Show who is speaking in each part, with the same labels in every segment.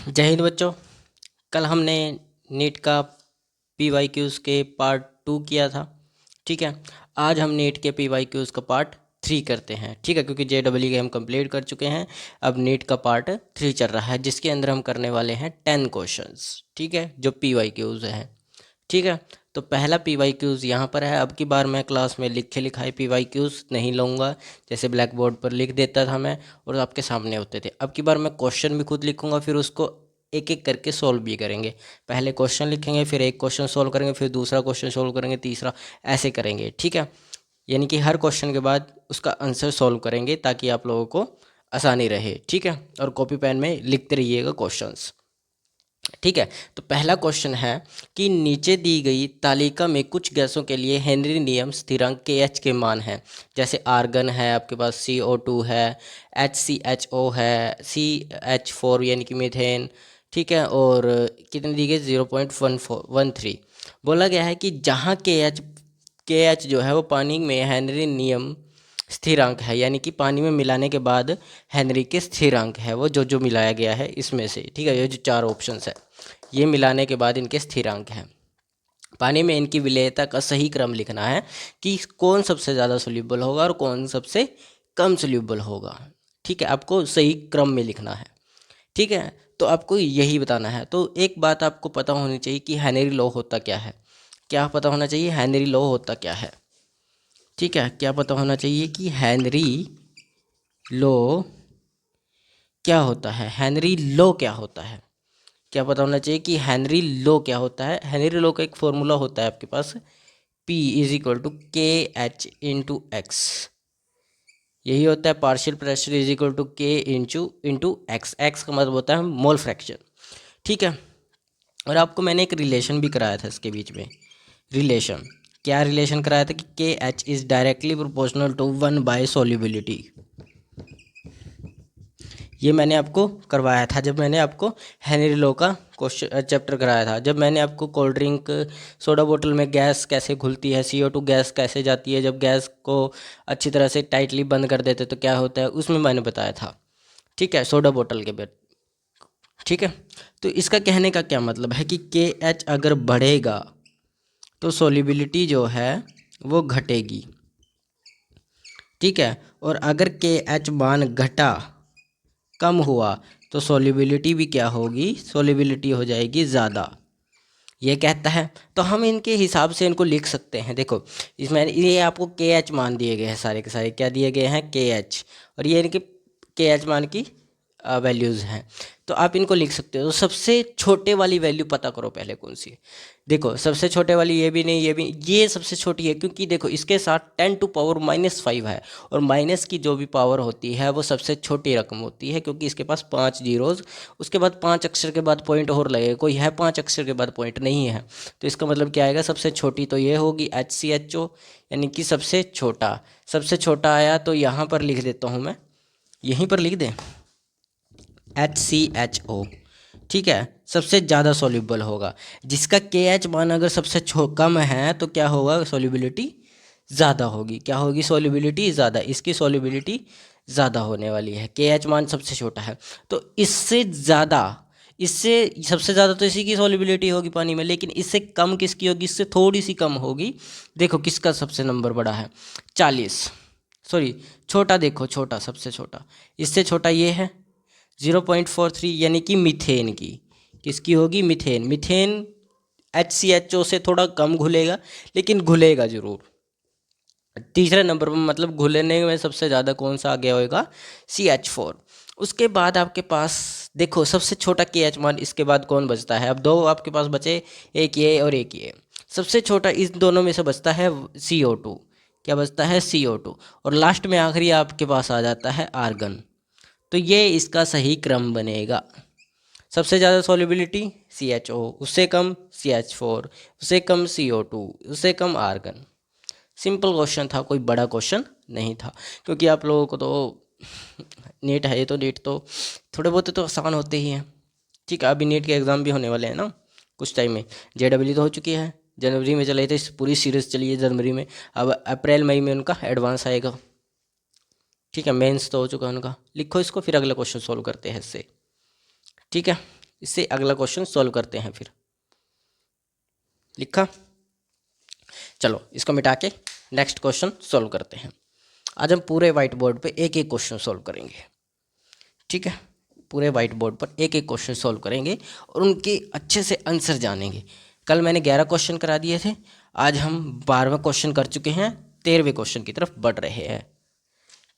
Speaker 1: जय हिंद बच्चों। कल हमने नीट का PYQs के पार्ट 2 किया था। ठीक है, आज हम नीट के PYQs का पार्ट 3 करते हैं। ठीक है, क्योंकि JEE के हम कंप्लीट कर चुके हैं। अब नीट का पार्ट 3 चल रहा है, जिसके अंदर हम करने वाले हैं 10 क्वेश्चंस। ठीक है, जो PYQs हैं। ठीक है, तो पहला PYQs यहाँ पर है। अब की बार मैं क्लास में लिखे लिखाए PYQs नहीं लूँगा, जैसे ब्लैक बोर्ड पर लिख देता था मैं और आपके सामने होते थे। अब की बार मैं क्वेश्चन भी खुद लिखूँगा, फिर उसको एक एक करके सोल्व भी करेंगे। पहले क्वेश्चन लिखेंगे, फिर एक क्वेश्चन सोल्व करेंगे, फिर दूसरा क्वेश्चन सोल्व करेंगे, तीसरा, ऐसे करेंगे। ठीक है, यानी कि हर क्वेश्चन के बाद उसका आंसर सोल्व करेंगे, ताकि आप लोगों को आसानी रहे। ठीक है, और कॉपी पेन में लिखते रहिएगा क्वेश्चंस। ठीक है, तो पहला क्वेश्चन है कि नीचे दी गई तालिका में कुछ गैसों के लिए हेनरी नियम स्थिरांक KH के मान हैं। जैसे आर्गन है, आपके पास CO2 है, HCHO है, CH4 यानी कि मीथेन। ठीक है, और कितनी दी गई 0.1413। बोला गया है कि जहाँ KH जो है वो पानी में हेनरी नियम स्थिरांक है, यानी कि पानी में मिलाने के बाद हेनरी के स्थिरांक है, वो जो जो मिलाया गया है इसमें से। ठीक है, ये जो चार ऑप्शंस है, ये मिलाने के बाद इनके स्थिरांक हैं। पानी में इनकी विलेयता का सही क्रम लिखना है कि कौन सबसे ज़्यादा सोल्यूबल होगा और कौन सबसे कम सोल्यूबल होगा। ठीक है, आपको सही क्रम में लिखना है। ठीक है, तो आपको यही बताना है। तो एक बात आपको पता होनी चाहिए कि हेनरी लॉ होता क्या है। क्या पता होना चाहिए? हेनरी लॉ होता क्या है। ठीक है, क्या पता होना चाहिए कि हेनरी लॉ क्या होता है। हेनरी लॉ क्या होता है, क्या पता होना चाहिए कि हेनरी लॉ क्या होता है। हेनरी लॉ का एक फॉर्मूला होता है आपके पास, P = KH/X। यही होता है partial pressure K into x. X का मतलब होता है मोल फ्रैक्शन। ठीक है, और आपको मैंने एक रिलेशन भी कराया था इसके बीच में। रिलेशन, क्या रिलेशन कराया था कि KH is directly proportional to 1/सोल्यूबिलिटी। ये मैंने आपको करवाया था जब मैंने आपको हेनरी लॉ का क्वेश्चन चैप्टर कराया था। जब मैंने आपको कोल्ड ड्रिंक सोडा बोतल में गैस कैसे घुलती है, CO2 गैस कैसे जाती है, जब गैस को अच्छी तरह से टाइटली बंद कर देते तो क्या होता है, उसमें मैंने बताया था। ठीक है, सोडा बोतल के बेड। ठीक है, तो इसका कहने का क्या मतलब है कि KH अगर बढ़ेगा तो सोल्यूबिलिटी जो है वो घटेगी। ठीक है, और अगर KH मान घटा, कम हुआ, तो सोल्यूबिलिटी भी क्या होगी, सोल्यूबिलिटी हो जाएगी ज़्यादा। ये कहता है, तो हम इनके हिसाब से इनको लिख सकते हैं। देखो, इसमें ये आपको KH मान दिए गए हैं, सारे के सारे क्या दिए गए हैं, KH, और ये इनके KH मान की वैल्यूज़ हैं। तो आप इनको लिख सकते हो। तो सबसे छोटे वाली वैल्यू पता करो पहले कौन सी है। देखो, सबसे छोटे वाली ये भी नहीं, ये भी, ये सबसे छोटी है, क्योंकि देखो इसके साथ 10⁻⁻5 है, और माइनस की जो भी पावर होती है वो सबसे छोटी रकम होती है, क्योंकि इसके पास 5 जीरोज़, उसके बाद 5 अक्षर के बाद पॉइंट और लगेगा। कोई है 5 अक्षर के बाद पॉइंट नहीं है, तो इसका मतलब क्या आएगा, सबसे छोटी तो ये होगी HCHO, यानी कि सबसे छोटा। सबसे छोटा आया तो यहाँ पर लिख देता हूँ मैं, यहीं पर लिख दें HCHO। ठीक है, सबसे ज़्यादा सोल्यूबल होगा। जिसका KH मान अगर सबसे कम है तो क्या होगा, सोल्यूबिलिटी ज़्यादा होगी। क्या होगी, सोल्यूबिलिटी ज़्यादा। इसकी सोल्यूबिलिटी ज़्यादा होने वाली है, KH मान सबसे छोटा है। तो इससे ज़्यादा, इससे सबसे ज़्यादा तो इसी की सोल्यूबिलिटी होगी पानी में, लेकिन इससे कम किसकी होगी, इससे थोड़ी सी कम होगी। देखो किसका सबसे नंबर बड़ा है, 40, सॉरी छोटा, देखो छोटा, सबसे छोटा, इससे छोटा ये है 0.43, यानी कि मीथेन की। किसकी होगी, मीथेन। मीथेन HCHO से थोड़ा कम घुलेगा, लेकिन घुलेगा जरूर। तीसरे नंबर पर मतलब घुलने में सबसे ज़्यादा कौन सा आगे होएगा, CH4। उसके बाद आपके पास देखो सबसे छोटा KH मान, इसके बाद कौन बचता है, अब दो आपके पास बचे, एक ये और एक ये। सबसे छोटा इस दोनों में से बचता है CO2। क्या बचता है, CO2। और लास्ट में आखिरी आपके पास आ जाता है आर्गन। तो ये इसका सही क्रम बनेगा। सबसे ज़्यादा सॉल्युबिलिटी CHO, उससे कम CH4, उससे कम CO2, उससे कम आर्गन। सिंपल क्वेश्चन था, कोई बड़ा क्वेश्चन नहीं था, क्योंकि आप लोगों को तो नीट है, तो नीट तो थोड़े बहुत तो आसान होते ही हैं। ठीक है, अभी नीट के एग्ज़ाम भी होने वाले हैं ना कुछ टाइम में। JEE तो हो चुकी है, जनवरी में चले थे, पूरी सीरीज़ चली है जनवरी में। अब अप्रैल मई में उनका एडवांस आएगा। ठीक है, मेंस तो हो चुका है उनका। लिखो इसको, फिर अगला क्वेश्चन सोल्व करते हैं इससे। ठीक है, इससे अगला क्वेश्चन सॉल्व करते हैं। फिर लिखा, चलो इसको मिटा के नेक्स्ट क्वेश्चन सॉल्व करते हैं। आज हम पूरे वाइट बोर्ड पे एक एक क्वेश्चन सॉल्व करेंगे, ठीक है। पूरे वाइट बोर्ड पर एक एक क्वेश्चन सॉल्व करेंगे और उनके अच्छे से आंसर जानेंगे। कल मैंने 11 क्वेश्चन करा दिए थे, आज हम 12वां क्वेश्चन कर चुके हैं, 13वें क्वेश्चन की तरफ बढ़ रहे हैं,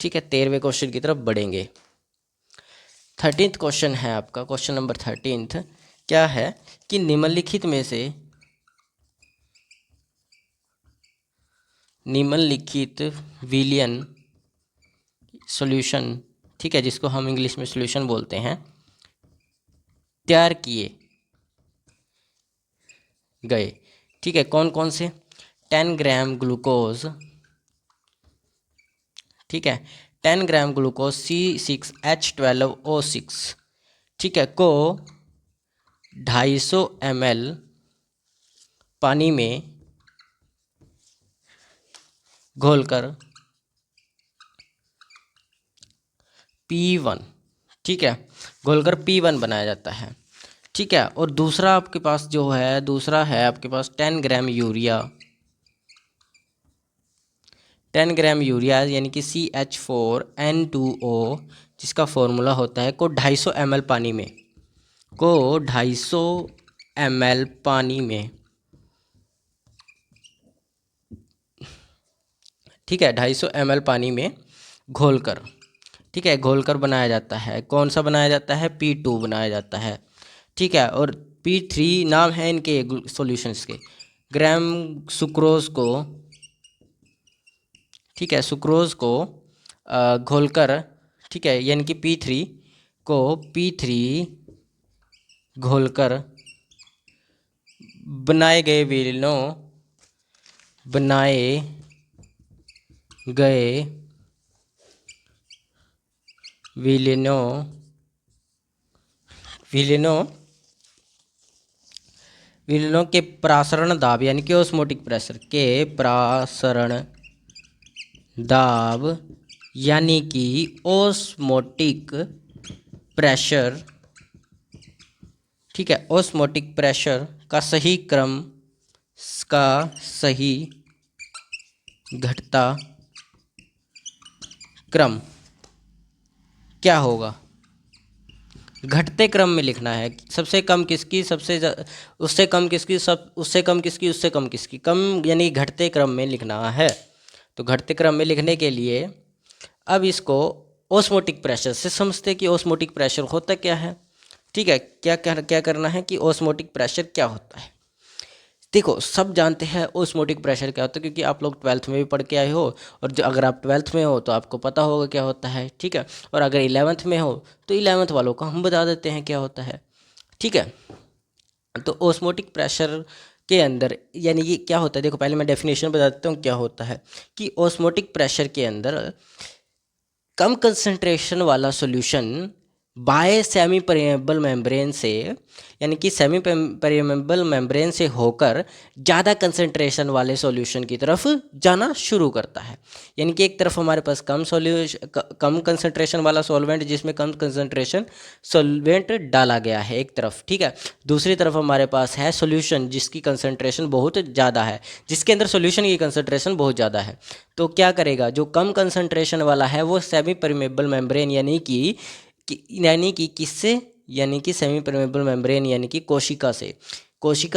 Speaker 1: ठीक है। 13वें क्वेश्चन की तरफ बढ़ेंगे। 13th क्वेश्चन है आपका, क्वेश्चन नंबर 13th क्या है कि निम्नलिखित में से निम्नलिखित विलियन सॉल्यूशन, ठीक है, जिसको हम इंग्लिश में सॉल्यूशन बोलते हैं, तैयार किए गए, ठीक है। कौन कौन से? 10 ग्राम ग्लूकोज, ठीक है, 10 ग्राम ग्लूकोज C6H12O6, ठीक है, को 250 ml पानी में घोलकर P1, ठीक है, घोलकर P1 बनाया जाता है, ठीक है। और दूसरा आपके पास जो है, दूसरा है आपके पास 10 ग्राम यूरिया, 10 ग्राम यूरिया यानी कि CH4N2O, जिसका फॉर्मूला होता है को 250 ml पानी में, को 250 ml पानी में, ठीक है, 250 ml पानी में घोलकर, ठीक है, घोलकर बनाया जाता है। कौन सा बनाया जाता है? P2 बनाया जाता है, ठीक है। और P3 नाम है इनके सॉल्यूशंस के। ग्राम सुक्रोज को, ठीक है, सुक्रोज को घोलकर, ठीक है, यानी कि P3 को P3 घोलकर बनाए गए विलीनों, बनाए गए विलीनों विलीनों विलीनों के प्रासरण दाब यानी कि ऑस्मोटिक प्रेशर के प्रासरण दाब यानी कि ऑस्मोटिक प्रेशर, ठीक है, ऑस्मोटिक प्रेशर का सही क्रम, का सही घटता क्रम क्या होगा? घटते क्रम में लिखना है। सबसे कम किसकी, उससे कम किसकी, उससे कम किसकी, उससे कम किसकी, कम यानी घटते क्रम में लिखना है। तो घटते क्रम में लिखने के लिए अब इसको ऑस्मोटिक प्रेशर से समझते कि ऑस्मोटिक प्रेशर होता क्या है, ठीक है। क्या करना है कि ऑस्मोटिक प्रेशर क्या होता है। देखो, सब जानते हैं ऑस्मोटिक प्रेशर क्या होता है, क्योंकि आप लोग 12th में भी पढ़ के आए हो, और जो अगर आप 12th में हो तो आपको पता होगा क्या होता है, ठीक है। और अगर 11th में हो तो 11th वालों को हम बता देते हैं क्या होता है, ठीक है। तो ऑस्मोटिक प्रेशर के अंदर यानी कि क्या होता है, देखो पहले मैं डेफिनेशन बता देता हूँ क्या होता है कि ऑस्मोटिक प्रेशर के अंदर कम कंसंट्रेशन वाला solution bye semi permeable membrane से, यानी कि सेमी परमेबल मेम्ब्रेन से होकर ज़्यादा कंसंट्रेशन वाले सॉल्यूशन की तरफ जाना शुरू करता है। यानी कि एक तरफ हमारे पास कम कंसंट्रेशन वाला सॉल्वेंट, जिसमें कम कंसंट्रेशन सॉल्वेंट डाला गया है एक तरफ, ठीक है। दूसरी तरफ हमारे पास है सॉल्यूशन जिसकी कंसंट्रेशन बहुत ज़्यादा है, जिसके अंदर सॉल्यूशन की कंसंट्रेशन बहुत ज़्यादा है। तो क्या करेगा, जो कम कंसंट्रेशन वाला है वो सेमी परमेबल मेम्ब्रेन यानी कि किससे, यानी कि सेमी परमेबल मेम्ब्रेन यानी कि कोशिका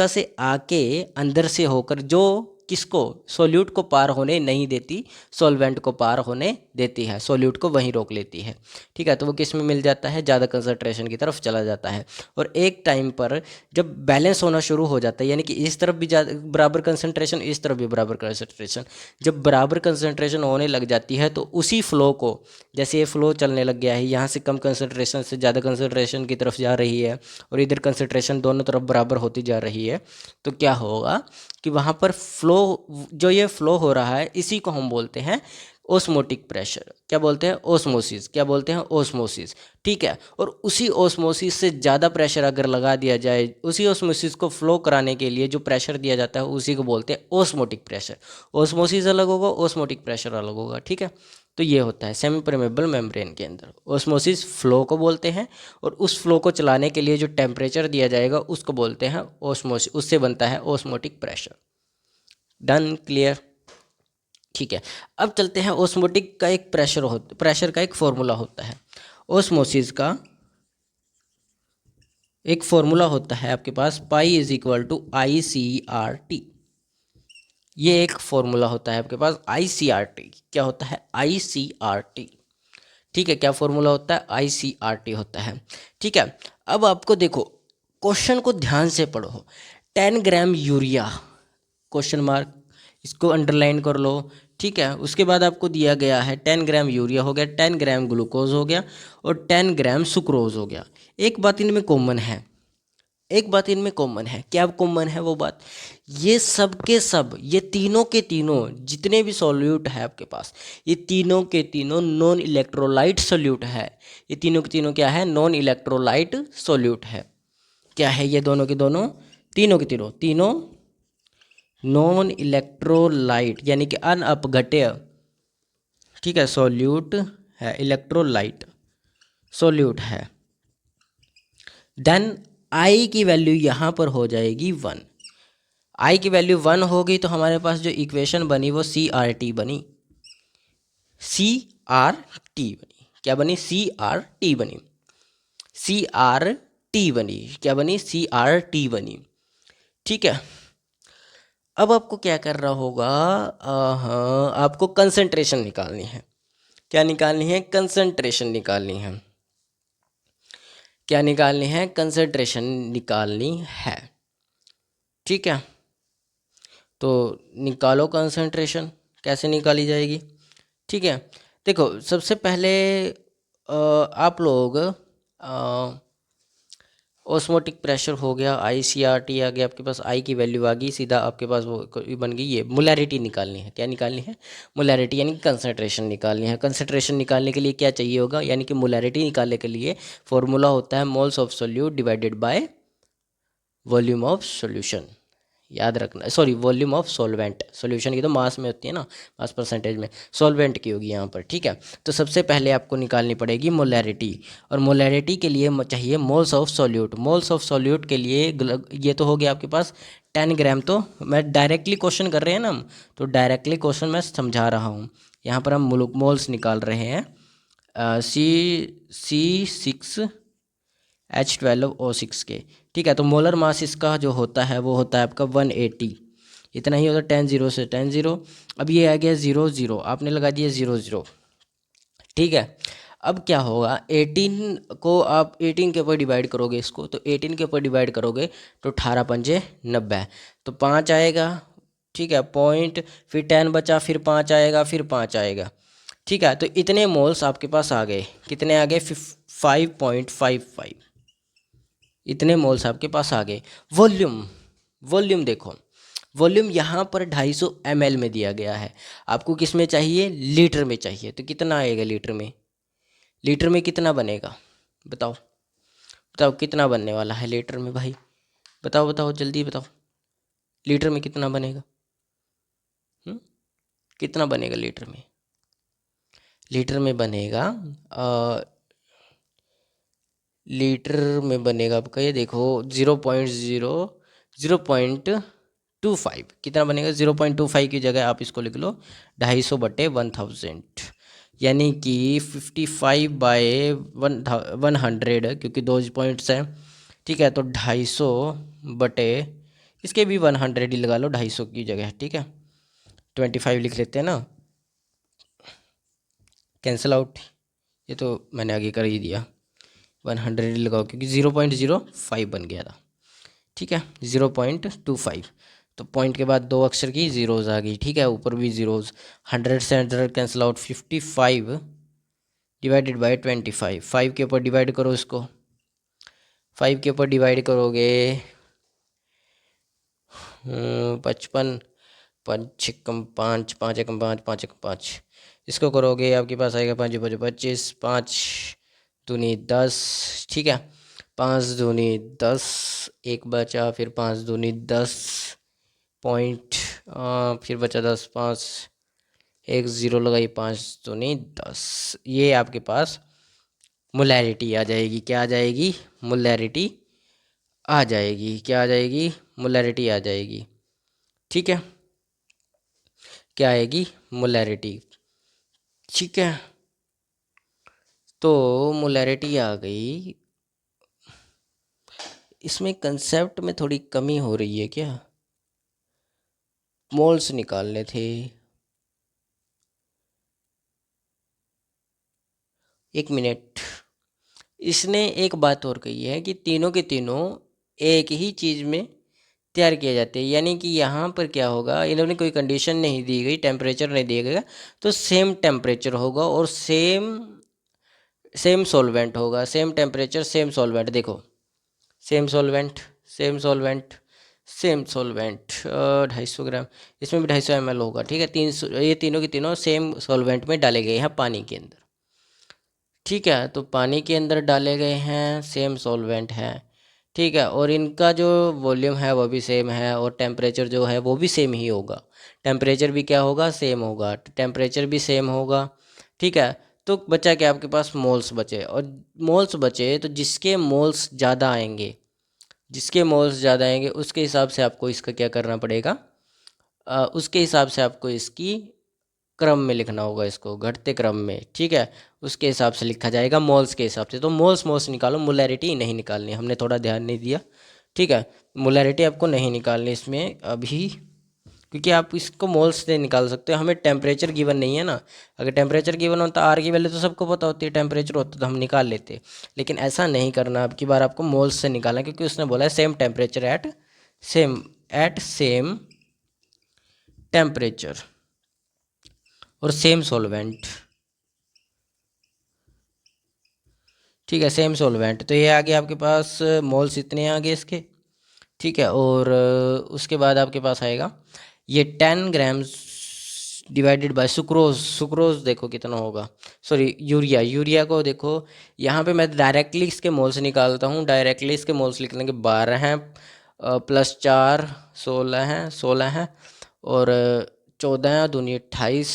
Speaker 1: से आके अंदर से होकर जो किसको, सोल्यूट को पार होने नहीं देती, सॉल्वेंट को पार होने देती है, सोल्यूट को वहीं रोक लेती है, ठीक है। तो वो किस में मिल जाता है, ज़्यादा कंसंट्रेशन की तरफ चला जाता है। और एक टाइम पर जब बैलेंस होना शुरू हो जाता है, यानी कि इस तरफ भी बराबर कंसंट्रेशन, इस तरफ भी बराबर कंसंट्रेशन, जब बराबर कंसंट्रेशन होने लग जाती है तो उसी फ्लो को, जैसे ये फ्लो चलने लग गया है, यहाँ से कम कंसंट्रेशन से ज़्यादा कंसंट्रेशन की तरफ जा रही है और इधर कंसंट्रेशन दोनों तरफ बराबर होती जा रही है, तो क्या होगा कि वहाँ पर जो ये फ्लो हो रहा है इसी को हम बोलते हैं ओस्मोटिक प्रेशर। क्या बोलते हैं? ओस्मोसिस। क्या बोलते हैं? ओस्मोसिस, ठीक है। और उसी ओस्मोसिस से ज़्यादा प्रेशर अगर लगा दिया जाए, उसी ओस्मोसिस को फ्लो कराने के लिए जो प्रेशर दिया जाता है उसी को बोलते हैं ओस्मोटिक प्रेशर। ओस्मोसिस अलग होगा, ओस्मोटिक प्रेशर अलग होगा, ठीक है। तो ये होता है सेमी परमेबल मेम्ब्रेन के अंदर। ओस्मोसिस फ्लो को बोलते हैं, और उस फ्लो को चलाने के लिए जो टेम्परेचर दिया जाएगा उसको बोलते हैं ओस्मोसिस, उससे बनता है ओस्मोटिक प्रेशर। डन, क्लियर, ठीक है। अब चलते हैं ओस्मोटिक का एक प्रेशर का एक फॉर्मूला होता है। ओस्मोसिस का एक फॉर्मूला होता है आपके पास, pi is equal to ICRT। ये एक फॉर्मूला होता है आपके पास ICRT। क्या होता है? ICRT, ठीक है। क्या फॉर्मूला होता है? ICRT होता है, ठीक है। अब आपको देखो, क्वेश्चन को ध्यान से पढ़ो। 10 ग्राम यूरिया, क्वेश्चन मार्क, इसको अंडरलाइन कर लो, ठीक है। उसके बाद आपको दिया गया है 10 ग्राम यूरिया हो गया, 10 ग्राम ग्लूकोज हो गया, और 10 ग्राम सुक्रोज हो गया। एक बात इनमें कॉमन है, एक बात इनमें कॉमन है। क्या कॉमन है वो बात? ये सब के सब, ये तीनों के तीनों जितने भी सॉल्यूट है आपके पास, ये तीनों के तीनों नॉन इलेक्ट्रोलाइट सॉल्यूट है। ये तीनों के तीनों क्या है? नॉन इलेक्ट्रोलाइट सॉल्यूट है। क्या है ये दोनों के दोनों? तीनों के तीनों, तीनों नॉन इलेक्ट्रोलाइट यानी कि अनअपघट्य, ठीक है, सॉल्यूट है, इलेक्ट्रोलाइट सॉल्यूट है। देन आई की वैल्यू यहाँ पर हो जाएगी 1। आई की वैल्यू 1 होगी तो हमारे पास जो इक्वेशन बनी वो CRT बनी, CRT बनी। क्या बनी? CRT बनी, CRT बनी। क्या बनी? CRT बनी, ठीक है। अब आपको क्या करना होगा? हाँ, आपको कंसंट्रेशन निकालनी है। क्या निकालनी है? कंसंट्रेशन निकालनी है। क्या निकालनी है? कंसंट्रेशन निकालनी है, ठीक है। तो निकालो कंसंट्रेशन, कैसे निकाली जाएगी, ठीक है। देखो, सबसे पहले आप लोग ऑस्मोटिक प्रेशर हो गया, ICRT आ गया आपके पास, आई की वैल्यू आ गई, सीधा आपके पास वो बन गई। ये मोलैरिटी निकालनी है। क्या निकालनी है? मोलैरिटी, यानी कंसंट्रेशन निकालनी है। कंसंट्रेशन निकालने के लिए क्या चाहिए होगा? यानी कि मोलैरिटी निकालने के लिए फॉर्मूला होता है moles of solute divided by volume of solution. याद रखना, sorry, volume of solvent. Solution की तो मास में होती है ना, मास परसेंटेज में, सॉल्वेंट की होगी यहाँ पर, ठीक है। तो सबसे पहले आपको निकालनी पड़ेगी मोलैरिटी, और मोलैरिटी के लिए चाहिए moles of solute. Moles of solute के लिए ये तो हो गया आपके पास 10 ग्राम। तो मैं डायरेक्टली क्वेश्चन कर रहे हैं ना हम, तो डायरेक्टली क्वेश्चन मैं समझा रहा हूँ। यहाँ पर हम मोल्स निकाल रहे हैं, C6H12O6 के, ठीक है। तो मोलर मास इसका जो होता है वो होता है आपका 180, इतना ही होता है। 10 0 से 10 0। अब ये आ गया 0 0, आपने लगा दिया 0 0, ठीक है। अब क्या होगा? 18 को आप 18 के ऊपर डिवाइड करोगे इसको, तो 18 के ऊपर डिवाइड करोगे तो 18 पंजे 90, तो 5 आएगा, ठीक है, पॉइंट, फिर 10 बचा, फिर 5 आएगा, फिर 5 आएगा, ठीक है। तो इतने मोल्स आपके पास आ गए। कितने आ गए? 5.55, इतने मोल्स आपके पास आ गए। वॉल्यूम, वॉल्यूम देखो, वॉल्यूम यहाँ पर 250 ml में दिया गया है। आपको किस में चाहिए? लीटर में चाहिए। तो कितना आएगा लीटर में? लीटर में कितना बनेगा? बताओ, बताओ कितना बनने वाला है लीटर में भाई? बताओ बताओ, जल्दी बताओ, लीटर में कितना बनेगा? कितना बनेगा लीटर में? लीटर में बनेगा लीटर में बनेगा आपका, ये देखो, 0.25। कितना बनेगा? 0.25 की जगह आप इसको लिख लो 250/1000, यानी कि 55/100, क्योंकि 2 पॉइंट्स हैं, ठीक है। तो 250 इसके भी 100 ही लगा लो 250 की जगह, ठीक है। 25 लिख लेते हैं ना, कैंसिल आउट, ये तो मैंने आगे कर ही दिया। 100 लगाओ, क्योंकि 0.05 बन गया था, ठीक है, 0.25। तो पॉइंट के बाद 2 अक्षर की जीरोज़ आ गई, ठीक है, ऊपर भी जीरोज़। 100 से 100 कैंसिल आउट, 55 डिवाइडेड बाई 25। 5 के ऊपर डिवाइड करो इसको, 5 के ऊपर डिवाइड करोगे 55, 5 छक्कम 5, 5 एकम 5, 5 एकम 5, इसको करोगे आपके पास आएगा 5 5 25, 5 दूनी 10, ठीक है, 5 दूनी 10, एक बचा, फिर 5 दूनी 10 पॉइंट, फिर बचा 10, 5 एक ज़ीरो लगाई, 5 तो नहीं 10, ये आपके पास मोलैरिटी आ जाएगी। क्या आ जाएगी? मोलैरिटी आ जाएगी। क्या आ जाएगी? मोलैरिटी आ जाएगी। ठीक है, क्या आएगी? मोलैरिटी। ठीक है, तो मोलैरिटी आ गई। इसमें कंसेप्ट में थोड़ी कमी हो रही है क्या? मोल्स निकालने थे। एक मिनट, इसने एक बात और कही है कि तीनों के तीनों एक ही चीज़ में तैयार किए जाते हैं, यानी कि यहाँ पर क्या होगा, इन्होंने कोई कंडीशन नहीं दी गई, टेम्परेचर नहीं दिया गया, तो सेम टेम्परेचर होगा और सेम सेम सॉल्वेंट होगा। Same temperature same solvent. देखो, same solvent, same solvent, same solvent, 250 gram, इसमें भी 250 ml होगा। ठीक है, 300, ये तीनों के तीनों सेम सॉल्वेंट में डाले गए हैं, पानी के अंदर। ठीक है, तो पानी के अंदर डाले गए हैं, सेम सॉल्वेंट है। ठीक है, और इनका जो वॉल्यूम है वो भी सेम है, और टेम्परेचर जो है वो भी सेम ही होगा। टेम्परेचर भी क्या होगा? सेम होगा। टेम्परेचर भी सेम होगा। ठीक है, तो बचा क्या आपके पास? मोल्स बचे। और मोल्स बचे तो जिसके मोल्स ज़्यादा आएंगे, जिसके मोल्स ज़्यादा आएंगे उसके हिसाब से आपको इसका क्या करना पड़ेगा? उसके हिसाब से आपको इसकी क्रम में लिखना होगा, इसको घटते क्रम में। ठीक है, उसके हिसाब से लिखा जाएगा, मोल्स के हिसाब से। तो मोल्स मोल्स निकालो, मोलैरिटी नहीं निकालनी, हमने थोड़ा ध्यान नहीं दिया। ठीक है, मोलैरिटी आपको नहीं निकालनी इसमें अभी, क्योंकि आप इसको मोल्स से निकाल सकते हो, हमें टेम्परेचर गिवन नहीं है ना। अगर टेम्परेचर गिवन होता, आर की वैल्यू तो सबको पता होती है, टेम्परेचर होता तो हम निकाल लेते। लेकिन ऐसा नहीं करना, अब की बार आपको मोल्स से निकालना, क्योंकि उसने बोला है same temperature at same temperature और सेम सॉल्वेंट। ठीक है, सेम सॉल्वेंट, तो ये आ गया आपके पास, मोल्स इतने आ गए इसके। ठीक है, और उसके बाद आपके पास आएगा ये 10 grams divided by sucrose. Sucrose देखो कितना होगा, सॉरी यूरिया, यूरिया को देखो, यहाँ पे मैं डायरेक्टली इसके मोल्स निकालता हूँ। डायरेक्टली इसके मोल्स लिख लेंगे, 12 हैं, प्लस 4 16 हैं, 16 हैं, और 14 दूनी 28,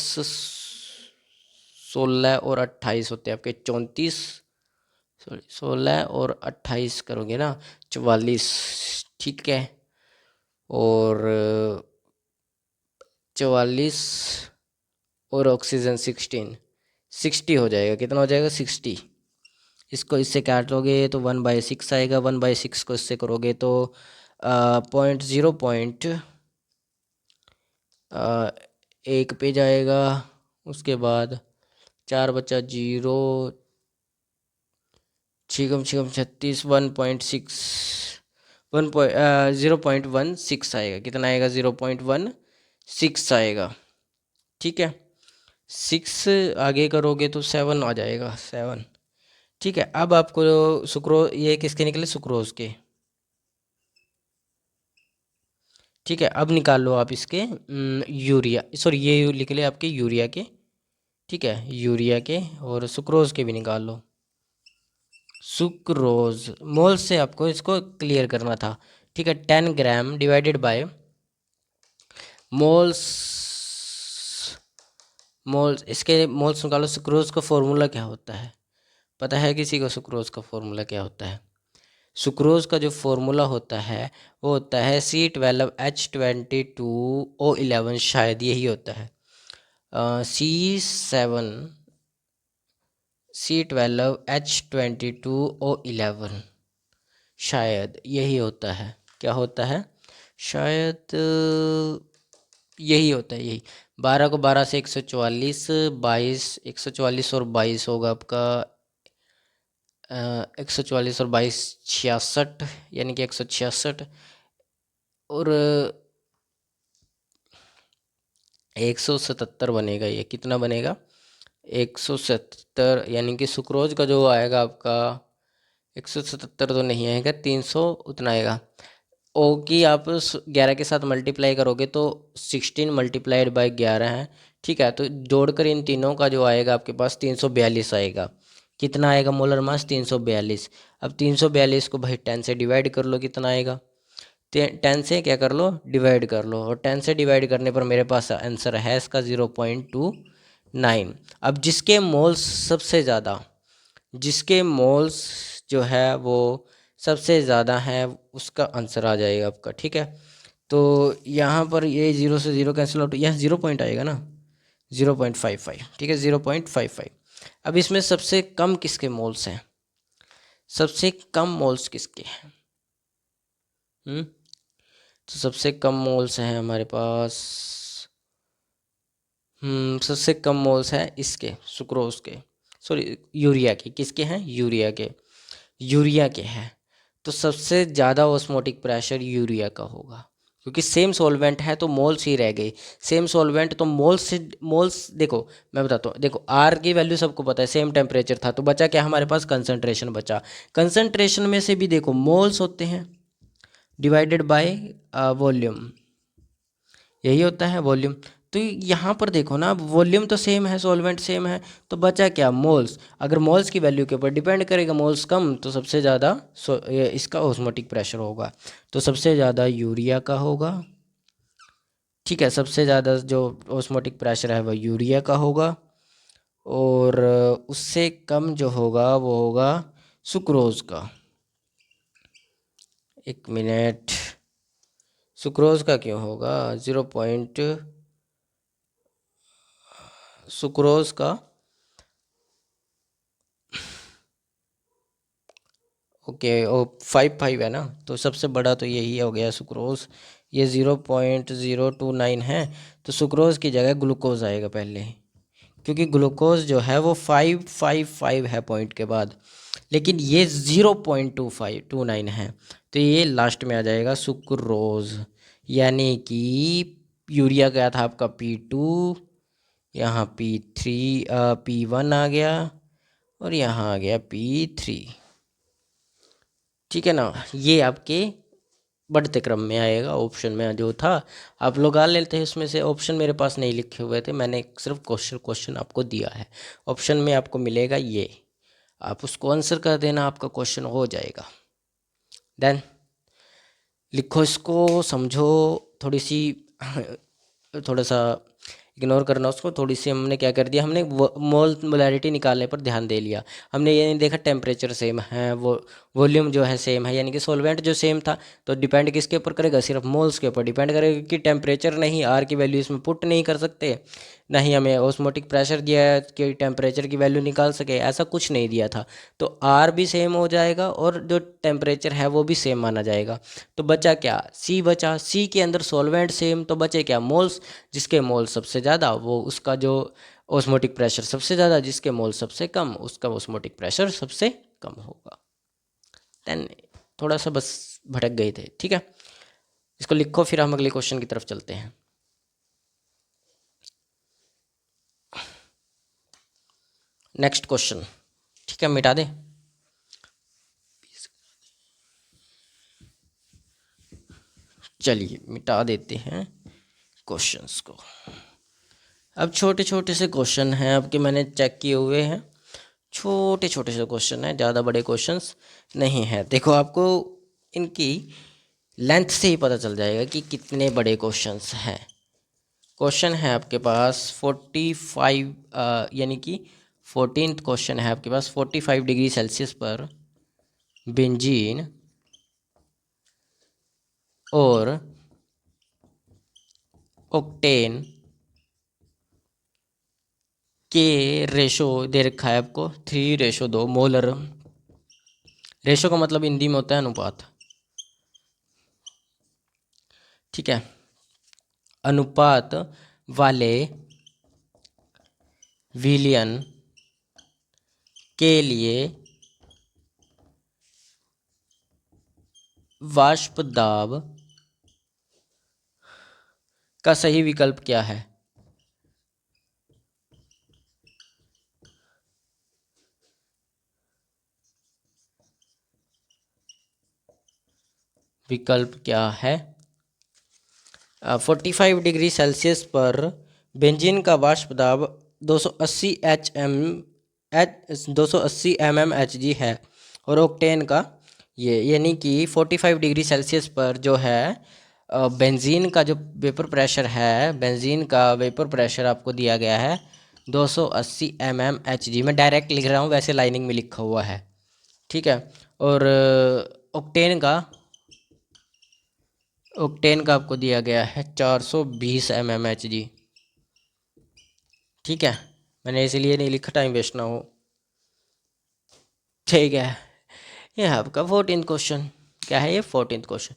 Speaker 1: 16 और 28 होते हैं आपके 34, सॉरी 16 और 28 करोगे ना 44। ठीक है, और 44 और ऑक्सीजन 60 हो जाएगा। कितना हो जाएगा? 60। इसको इससे काटोगे तो 1/6 आएगा। 1/6 को इससे करोगे तो 1 पे जाएगा। उसके बाद 4 बचा 0, छिकम छिकम 36, 1.6, 0.16 आएगा। कितना आएगा? 0.16 आएगा। ठीक है, 6 आगे करोगे तो 7 आ जाएगा, 7। ठीक है, अब आपको ये किसके निकले? सुक्रोज के। ठीक है, अब निकाल लो आप इसके यूरिया, सॉरी ये निकले आपके यूरिया के। ठीक है, यूरिया के और सुक्रोज के भी निकाल लो। सुक्रोज मोल से आपको इसको क्लियर करना था। ठीक है, 10 gram divided by moles. Moles, इसके मोल्स निकालो। सुक्रोज का फॉर्मूला क्या होता है? पता है किसी को सुक्रोज का फॉर्मूला क्या होता है? सुक्रोज का जो फॉर्मूला होता है वो होता है C12H22O11, शायद यही होता है। C7C12H22O11, शायद यही होता है। क्या होता है? शायद यही होता है, यही। 12 को 12 से 144, 22, 144 और 22 होगा आपका 144 और 22 66, यानी कि 166, और 177 बनेगा। ये कितना बनेगा? 177, यानी कि सुक्रोज का जो आएगा आपका 177 तो नहीं आएगा, 300 उतना आएगा। ओ की आप 11 के साथ मल्टीप्लाई करोगे तो 16 मल्टीप्लाइड बाय 11 है। ठीक है, तो जोड़कर इन तीनों का जो आएगा आपके पास 342 आएगा। कितना आएगा मोलर मास? 342। अब 342 को भाई 10 से डिवाइड कर लो, कितना आएगा? 10 से क्या कर लो, डिवाइड कर लो, और 10 से डिवाइड करने पर मेरे पास आंसर है इसका 0.29। अब जिसके मोल्स सबसे ज़्यादा, जिसके मोल्स जो है वो सबसे ज़्यादा है, उसका आंसर आ जाएगा आपका। ठीक है, तो यहाँ पर ये 0 से 0 कैंसिल आउट, यहाँ 0 पॉइंट आएगा ना, 0.55। ठीक है, 0.55। अब इसमें सबसे कम किसके मोल्स हैं, सबसे कम मोल्स किसके हैं? तो सबसे कम मोल्स हैं हमारे पास, सबसे कम मोल्स हैं इसके, सुक्रोज के, सॉरी यूरिया के। किसके हैं? यूरिया के, यूरिया के हैं। तो सबसे ज़्यादा ऑस्मोटिक प्रेशर यूरिया का होगा, क्योंकि सेम सॉल्वेंट है तो मोल्स ही रह गई। सेम सॉल्वेंट तो मोल्स से, मोल्स देखो मैं बताता हूँ, देखो आर की वैल्यू सबको पता है, सेम टेम्परेचर था, तो बचा क्या हमारे पास? कंसंट्रेशन बचा। कंसंट्रेशन में से भी देखो मोल्स होते हैं डिवाइडेड बाय वॉल्यूम, यही होता है वॉल्यूम। तो यहाँ पर देखो ना, वॉल्यूम तो सेम है, सॉल्वेंट सेम है, तो बचा क्या? मोल्स। अगर मोल्स की वैल्यू के ऊपर डिपेंड करेगा, मोल्स कम तो सबसे ज़्यादा इसका ऑस्मोटिक प्रेशर होगा, तो सबसे ज़्यादा यूरिया का होगा। ठीक है, सबसे ज़्यादा जो ऑस्मोटिक प्रेशर है वह यूरिया का होगा, और उससे कम जो होगा वो होगा सुक्रोज का। एक मिनट, सुक्रोज का क्यों होगा 0. सुक्रोज का ओके, ओ 5 है ना, तो सबसे बड़ा तो यही हो गया सुक्रोज। ये 0.029 है, तो सुक्रोज की जगह ग्लूकोज आएगा पहले, क्योंकि ग्लूकोज जो है वो 555 है पॉइंट के बाद, लेकिन ये 0.2529 है, तो ये लास्ट में आ जाएगा सुक्रोज। यानी कि यूरिया गया था आपका P2, यहाँ P3 P1 आ गया, और यहाँ आ गया P3। ठीक है ना, ये आपके बढ़ते क्रम में आएगा। ऑप्शन में जो था आप लोग आ लेते हैं, उसमें से ऑप्शन मेरे पास नहीं लिखे हुए थे, मैंने सिर्फ क्वेश्चन आपको दिया है। ऑप्शन में आपको मिलेगा ये, आप उसको आंसर कर देना, आपका क्वेश्चन हो जाएगा। देन लिखो इसको, समझो, थोड़ी सी थोड़ा सा इग्नोर करना उसको। थोड़ी सी हमने क्या कर दिया, हमने मोलैरिटी निकालने पर ध्यान दे लिया, हमने ये नहीं देखा टेम्परेचर सेम है, वो वॉल्यूम जो है सेम है, यानी कि सॉल्वेंट जो सेम था, तो डिपेंड किसके ऊपर करेगा? सिर्फ मोल्स के ऊपर डिपेंड करेगा, कि टेम्परेचर नहीं, आर की वैल्यू इसमें पुट नहीं कर सकते, नहीं हमें ऑस्मोटिक प्रेशर दिया है कि टेम्परेचर की वैल्यू निकाल सके, ऐसा कुछ नहीं दिया था। तो आर भी सेम हो जाएगा, और जो टेम्परेचर है वो भी सेम माना जाएगा। तो बचा क्या? सी बचा। सी के अंदर सॉल्वेंट सेम, तो बचे क्या? मोल्स। जिसके मोल सबसे ज़्यादा वो उसका जो ऑस्मोटिक प्रेशर सबसे ज़्यादा, जिसके मोल सबसे कम उसका ऑस्मोटिक प्रेशर सबसे कम होगा। देन थोड़ा सा बस भटक गए थे। ठीक है, इसको लिखो, फिर हम अगले क्वेश्चन की तरफ चलते हैं। नेक्स्ट क्वेश्चन, ठीक है, मिटा दे। चलिए मिटा देते हैं क्वेश्चंस को। अब छोटे छोटे से क्वेश्चन हैं आपके, मैंने चेक किए हुए हैं, छोटे छोटे से क्वेश्चन हैं, ज़्यादा बड़े क्वेश्चंस नहीं हैं। देखो आपको इनकी लेंथ से ही पता चल जाएगा कि कितने बड़े क्वेश्चंस हैं। क्वेश्चन है आपके पास 45, यानी कि 14th क्वेश्चन है आपके पास। 45 डिग्री सेल्सियस पर बेंजीन और ऑक्टेन के रेशो दे रखा है आपको 3:2 मोलर। रेशो का मतलब हिंदी में होता है अनुपात। ठीक है, अनुपात वाले विलयन के लिए वाष्प दाब का सही विकल्प क्या है? विकल्प क्या है? 45 डिग्री सेल्सियस पर बेंजीन का वाष्प दाब 280 mm Hg है, और ऑक्टेन का ये यानी कि 45 डिग्री सेल्सियस पर जो है बेंजीन का जो वेपर प्रेशर है, बेंजीन का वेपर प्रेशर आपको दिया गया है 280 mmHg। मैं डायरेक्ट लिख रहा हूँ, वैसे लाइनिंग में लिखा हुआ है, ठीक है। और ऑक्टेन का आपको दिया गया है 420 mmHg, ठीक है। मैंने इसीलिए नहीं लिखा, टाइम वेस्ट ना हो, ठीक है। ये है आपका 14th क्वेश्चन। क्या है ये? 14th question.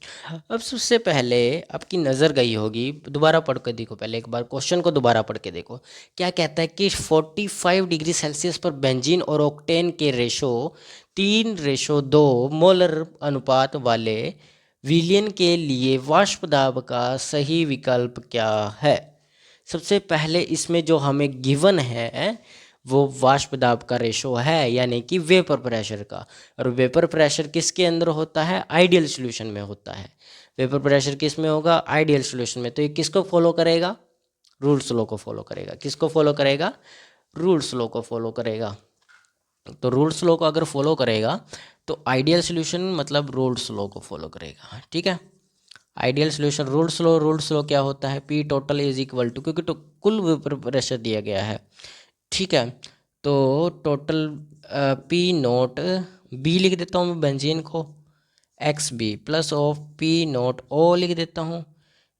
Speaker 1: अब सबसे पहले आपकी नज़र गई होगी, दोबारा पढ़ के देखो, पहले एक बार क्वेश्चन को दोबारा पढ़ के देखो। क्या कहता है कि 45 डिग्री सेल्सियस पर बेंजीन और ऑक्टेन के रेशो 3:2 मोलर अनुपात वाले विलयन के लिए वाष्प दाब का सही विकल्प क्या है? सबसे पहले इसमें जो हमें गिवन है वो वाष्प दाब का रेशो है, यानी कि वेपर प्रेशर का। और वेपर प्रेशर किसके अंदर होता है? आइडियल सॉल्यूशन में होता है। वेपर प्रेशर किस में होगा? आइडियल सॉल्यूशन में। तो ये किसको फॉलो करेगा? रूल्स लॉ को फॉलो करेगा। किसको फॉलो करेगा? रूल्स लॉ को फॉलो करेगा। तो रूल्स लॉ को अगर फॉलो करेगा तो आइडियल सॉल्यूशन मतलब रूल्स लॉ को फॉलो करेगा, ठीक है। आइडियल सॉल्यूशन रूल्स लॉ क्या होता है? P total is equal to, क्योंकि तो कुल वेपर प्रेशर दिया गया है, ठीक है। तो टोटल पी नोट बी लिख देता हूँ मैं बेंजीन को, X B plus of P naught O लिख देता हूँ,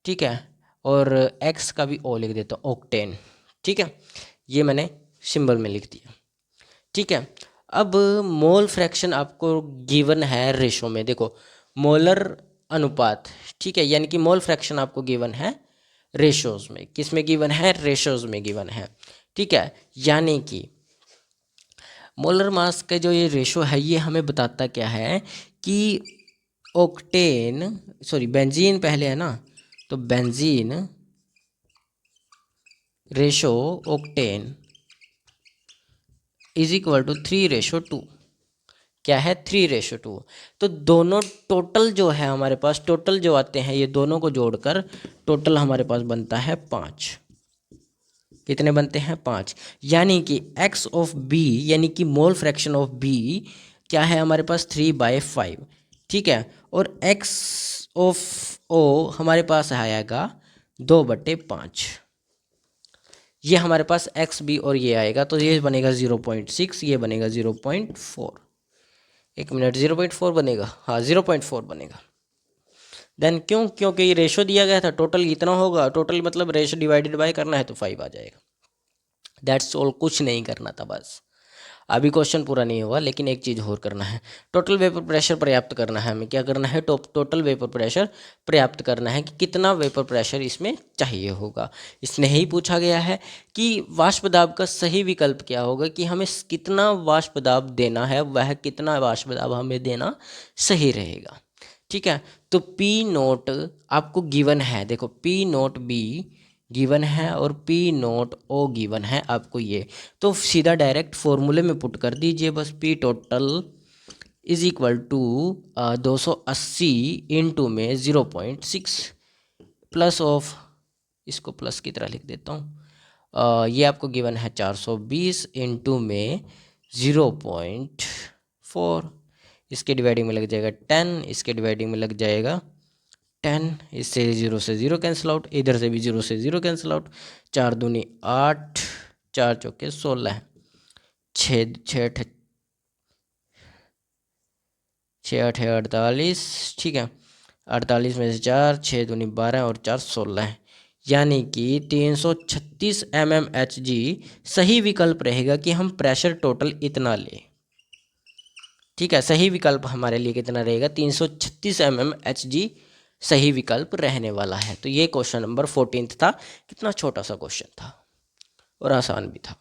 Speaker 1: ठीक है। और एक्स का भी ओ लिख देता हूँ, ऑक्टेन, ठीक है। ये मैंने सिंबल में लिख दिया, ठीक है। अब मोल फ्रैक्शन आपको गिवन है रेशो में, देखो मोलर अनुपात, ठीक है, यानी कि मोल फ्रैक्शन आपको गिवन है रेशोज में। किस में गिवन है? रेशोज में गिवन है, ठीक है। यानी कि मोलर मास का जो ये रेशो है ये हमें बताता क्या है कि ऑक्टेन, सॉरी बेंजीन पहले है ना, तो benzene ratio octane is equal to 3:2। क्या है? 3:2। तो दोनों टोटल जो है हमारे पास, टोटल जो आते हैं ये दोनों को जोड़कर टोटल हमारे पास बनता है 5। कितने बनते हैं? 5। यानी कि एक्स ऑफ बी यानी कि मोल फ्रैक्शन ऑफ बी क्या है हमारे पास? 3/5, ठीक है। और एक्स ऑफ ओ हमारे पास आएगा 2/5। ये हमारे पास एक्स बी और ये आएगा, तो ये बनेगा 0.6, ये बनेगा 0.4। एक मिनट, 0.4 बनेगा, हाँ 0.4 बनेगा। देन क्यों? क्योंकि ये रेशो दिया गया था, टोटल इतना होगा, टोटल मतलब रेशो डिवाइडेड बाय करना है तो 5 आ जाएगा। दैट्स ऑल, कुछ नहीं करना था बस। अभी क्वेश्चन पूरा नहीं हुआ, लेकिन एक चीज़ और करना है, टोटल वेपर प्रेशर पर्याप्त करना है हमें। क्या करना है? टोटल वेपर प्रेशर पर्याप्त करना है कि कितना वेपर प्रेशर इसमें चाहिए होगा। इसने ही पूछा गया है कि वाष्प दाब का सही विकल्प क्या होगा, कि हमें कितना वाष्प दाब देना है, वह कितना वाष्प दाब हमें देना सही रहेगा, ठीक है। तो पी नोट आपको गिवन है, देखो पी नोट बी गिवन है और पी नोट ओ गिवन है आपको ये। तो सीधा डायरेक्ट फॉर्मूले में पुट कर दीजिए बस, P total is equal to 280 into में 0.6 प्लस ऑफ, इसको प्लस की तरह लिख देता हूँ, ये आपको गिवन है 420 इंटू में 0.4, इसके डिवाइडिंग में लग जाएगा 10, इसके डिवाइडिंग में लग जाएगा 10, इससे 0 से 0 कैंसिल आउट, इधर से भी 0 से 0 कैंसिल आउट। 4 दूनी 8, 4 चौके 16, 6 6 6 8 48, ठीक है। 48 में से 4, 6 दूनी 12 और 4 16, यानी कि 336 mmHg सही विकल्प रहेगा कि हम प्रेशर टोटल इतना लें, ठीक है। सही विकल्प हमारे लिए कितना रहेगा? 336 mmHg सही विकल्प रहने वाला है। तो ये क्वेश्चन नंबर 14 था। कितना छोटा सा क्वेश्चन था और आसान भी था,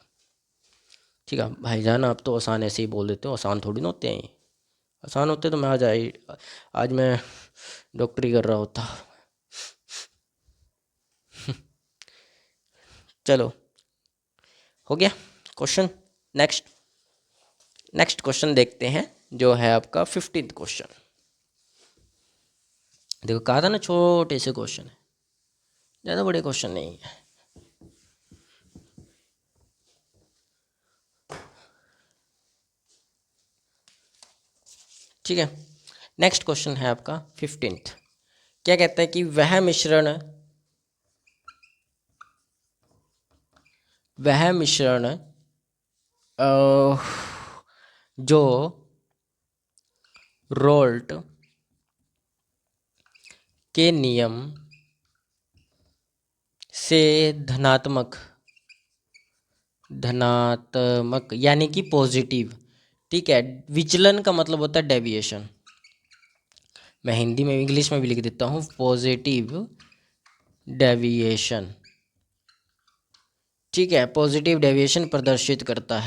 Speaker 1: ठीक है। भाईजान आप तो आसान ऐसे ही बोल देते हो, आसान थोड़ी ना होते हैं। आसान होते तो मैं आज मैं डॉक्टरी कर रहा होता। चलो, हो गया क्वेश्चन। नेक्स्ट नेक्स्ट क्वेश्चन देखते हैं, जो है आपका 15th क्वेश्चन। देखो कहा था ना छोटे से क्वेश्चन है, ज़्यादा बड़े क्वेश्चन नहीं है। ठीक है, नेक्स्ट क्वेश्चन है आपका 15th। क्या कहता है कि वह मिश्रण जो रोल्ट के नियम से धनात्मक यानी कि पॉजिटिव, ठीक है, विचलन का मतलब होता है डेविएशन, मैं हिंदी में इंग्लिश में भी लिख देता हूँ, पॉजिटिव डेविएशन, ठीक है, पॉजिटिव डेविएशन प्रदर्शित करता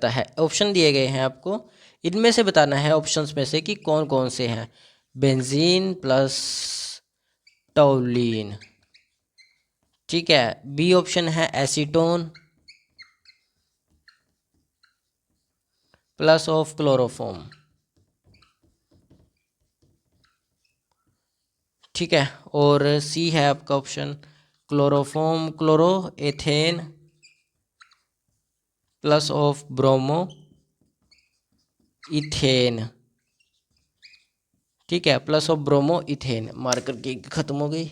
Speaker 1: है। ऑप्शन दिए गए हैं आपको, इनमें से बताना है ऑप्शंस में से कि कौन कौन से हैं। बेंजीन प्लस टोल्यूइन, ठीक है। बी ऑप्शन है एसीटोन प्लस ऑफ क्लोरोफॉर्म, ठीक है। और सी है आपका option chloroform chloroethane plus of bromo ethane, ठीक है, plus of bromo ethane. Marker की खत्म हो गई,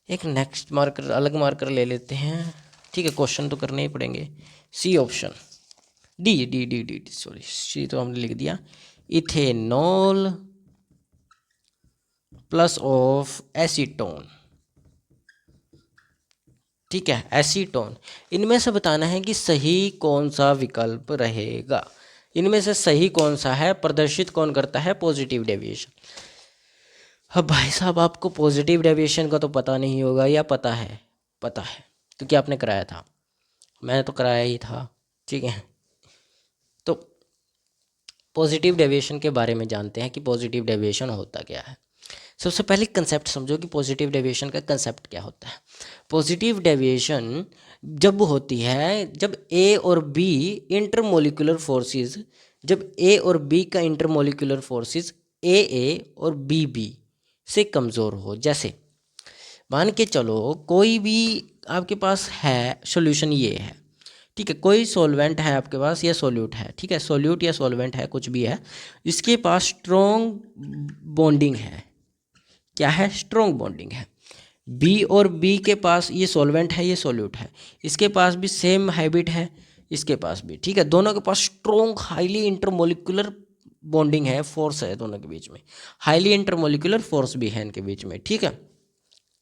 Speaker 1: एक नेक्स्ट मार्कर अलग मार्कर ले लेते हैं, ठीक है, क्वेश्चन तो करने ही पड़ेंगे। C option, D D D D sorry, C तो हमने लिख दिया, इथेनॉल प्लस ऑफ एसीटोन, ठीक है, एसीटोन। इनमें से बताना है कि सही कौन सा विकल्प रहेगा, इनमें से सही कौन सा है, प्रदर्शित कौन करता है पॉजिटिव डेविएशन। अब भाई साहब आपको पॉजिटिव डेविएशन का तो पता नहीं होगा या पता है? पता है क्योंकि आपने कराया था, मैंने तो कराया ही था, ठीक है। तो पॉजिटिव डेविएशन के बारे में जानते हैं कि पॉजिटिव डेविएशन होता क्या है। सबसे पहले कंसेप्ट समझो कि पॉजिटिव डेविएशन का कंसेप्ट क्या होता है। पॉजिटिव डेविएशन जब होती है जब ए और बी इंटरमोलिकुलर फोर्सेस, जब ए और बी का इंटरमोलिकुलर फोर्सेस ए और बी से कमज़ोर हो। जैसे मान के चलो कोई भी आपके पास है सॉल्यूशन, ये है, ठीक है, कोई सॉल्वेंट है आपके पास या सॉल्यूट है, ठीक है, सॉल्यूट या सॉल्वेंट है, कुछ भी है, इसके पास स्ट्रॉन्ग बॉन्डिंग है, क्या है, स्ट्रॉन्ग बॉन्डिंग है। बी और बी के पास, ये सॉल्वेंट है ये सॉल्यूट है, इसके पास भी सेम हैबिट है, इसके पास भी, ठीक है, दोनों के पास स्ट्रॉन्ग हाईली इंटरमोलिकुलर बॉन्डिंग है, फोर्स है दोनों के बीच में, हाईली इंटरमोलिकुलर फोर्स भी है इनके बीच में, ठीक है।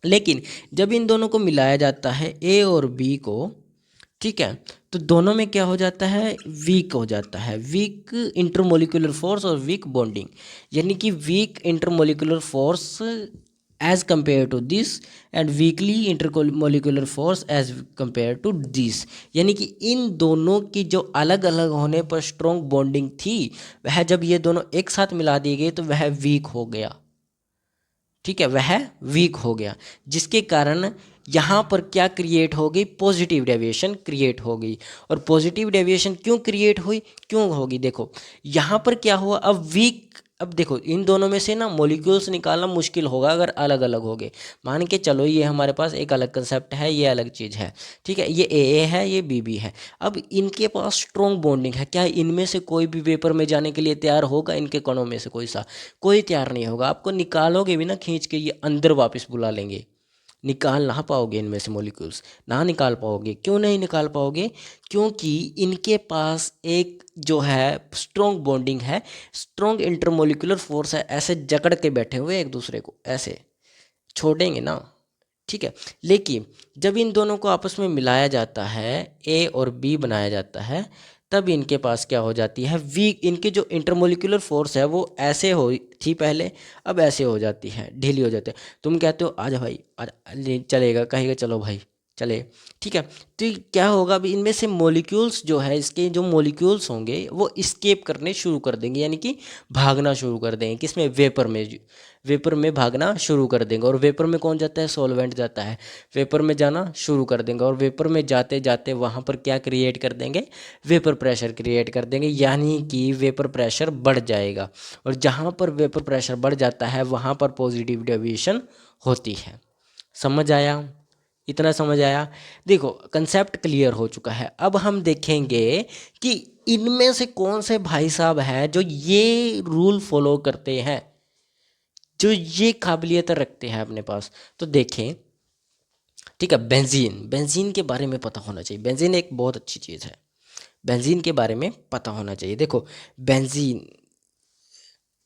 Speaker 1: लेकिन जब इन दोनों को मिलाया जाता है ए और बी को, ठीक है, तो दोनों में क्या हो जाता है, वीक हो जाता है, वीक इंटरमोलिकुलर फोर्स और वीक बॉन्डिंग, यानी कि weak intermolecular force as compare to this and weakly intermolecular force as compare to this, यानी कि इन दोनों की जो अलग अलग होने पर स्ट्रॉन्ग बॉन्डिंग थी, वह जब ये दोनों एक साथ मिला दी गई तो वह वीक हो गया, ठीक है, वह वीक हो गया, जिसके कारण यहाँ पर क्या क्रिएट हो गई, पॉजिटिव डेविएशन क्रिएट हो गई। और पॉजिटिव डेविएशन क्यों क्रिएट हुई, क्यों होगी, देखो यहाँ पर क्या हुआ, अब वीक, अब देखो इन दोनों में से ना मॉलिक्यूल्स निकालना मुश्किल होगा अगर अलग अलग हो गए। मान के चलो ये हमारे पास एक अलग कंसेप्ट है, ये अलग चीज़ है, ठीक है, ये ए है ये बी है। अब इनके पास स्ट्रॉन्ग बॉन्डिंग है, क्या इनमें से कोई भी वेपर में जाने के लिए तैयार होगा, इनके कणों में से कोई तैयार नहीं होगा। आपको निकालोगे भी ना खींच के, ये अंदर वापस बुला लेंगे, निकाल ना पाओगे इनमें से मॉलिक्यूल्स, ना निकाल पाओगे। क्यों नहीं निकाल पाओगे, क्योंकि इनके पास एक जो है स्ट्रॉन्ग बॉन्डिंग है, स्ट्रॉन्ग इंटरमोलिकुलर फोर्स है, ऐसे जकड़ के बैठे हुए एक दूसरे को, ऐसे छोड़ेंगे ना, ठीक है। लेकिन जब इन दोनों को आपस में मिलाया जाता है, ए और बी बनाया जाता है, तब इनके पास क्या हो जाती है, वीक, इनके जो इंटरमोलिकुलर फोर्स है वो ऐसे हो थी पहले, अब ऐसे हो जाती है, ढीली हो जाती है। तुम कहते हो आजा भाई आजा, चलेगा, कहेगा चलो भाई चले, ठीक है। तो क्या होगा, अभी इनमें से मॉलिक्यूल्स जो है, इसके जो मॉलिक्यूल्स होंगे वो स्केप करने शुरू कर देंगे, यानी कि भागना शुरू कर देंगे, किसमें, वेपर में, वेपर में भागना शुरू कर देंगे। और वेपर में कौन जाता है, सॉल्वेंट जाता है, वेपर में जाना शुरू कर देंगे। और वेपर में जाते जाते वहाँ पर क्या क्रिएट कर देंगे, वेपर प्रेशर क्रिएट कर देंगे, यानी कि वेपर प्रेशर बढ़ जाएगा। और जहाँ पर वेपर प्रेशर बढ़ जाता है वहाँ पर पॉजिटिव डेविएशन होती है। समझ आया, इतना समझ आया। देखो कंसेप्ट क्लियर हो चुका है। अब हम देखेंगे कि इनमें से कौन से भाई साहब हैं जो ये रूल फॉलो करते हैं, जो ये काबिलियत रखते हैं अपने पास। तो देखें, ठीक है, बेंजीन, बेंजीन के बारे में पता होना चाहिए। बेंजीन एक बहुत अच्छी चीज़ है, बेंजीन के बारे में पता होना चाहिए। देखो benzene,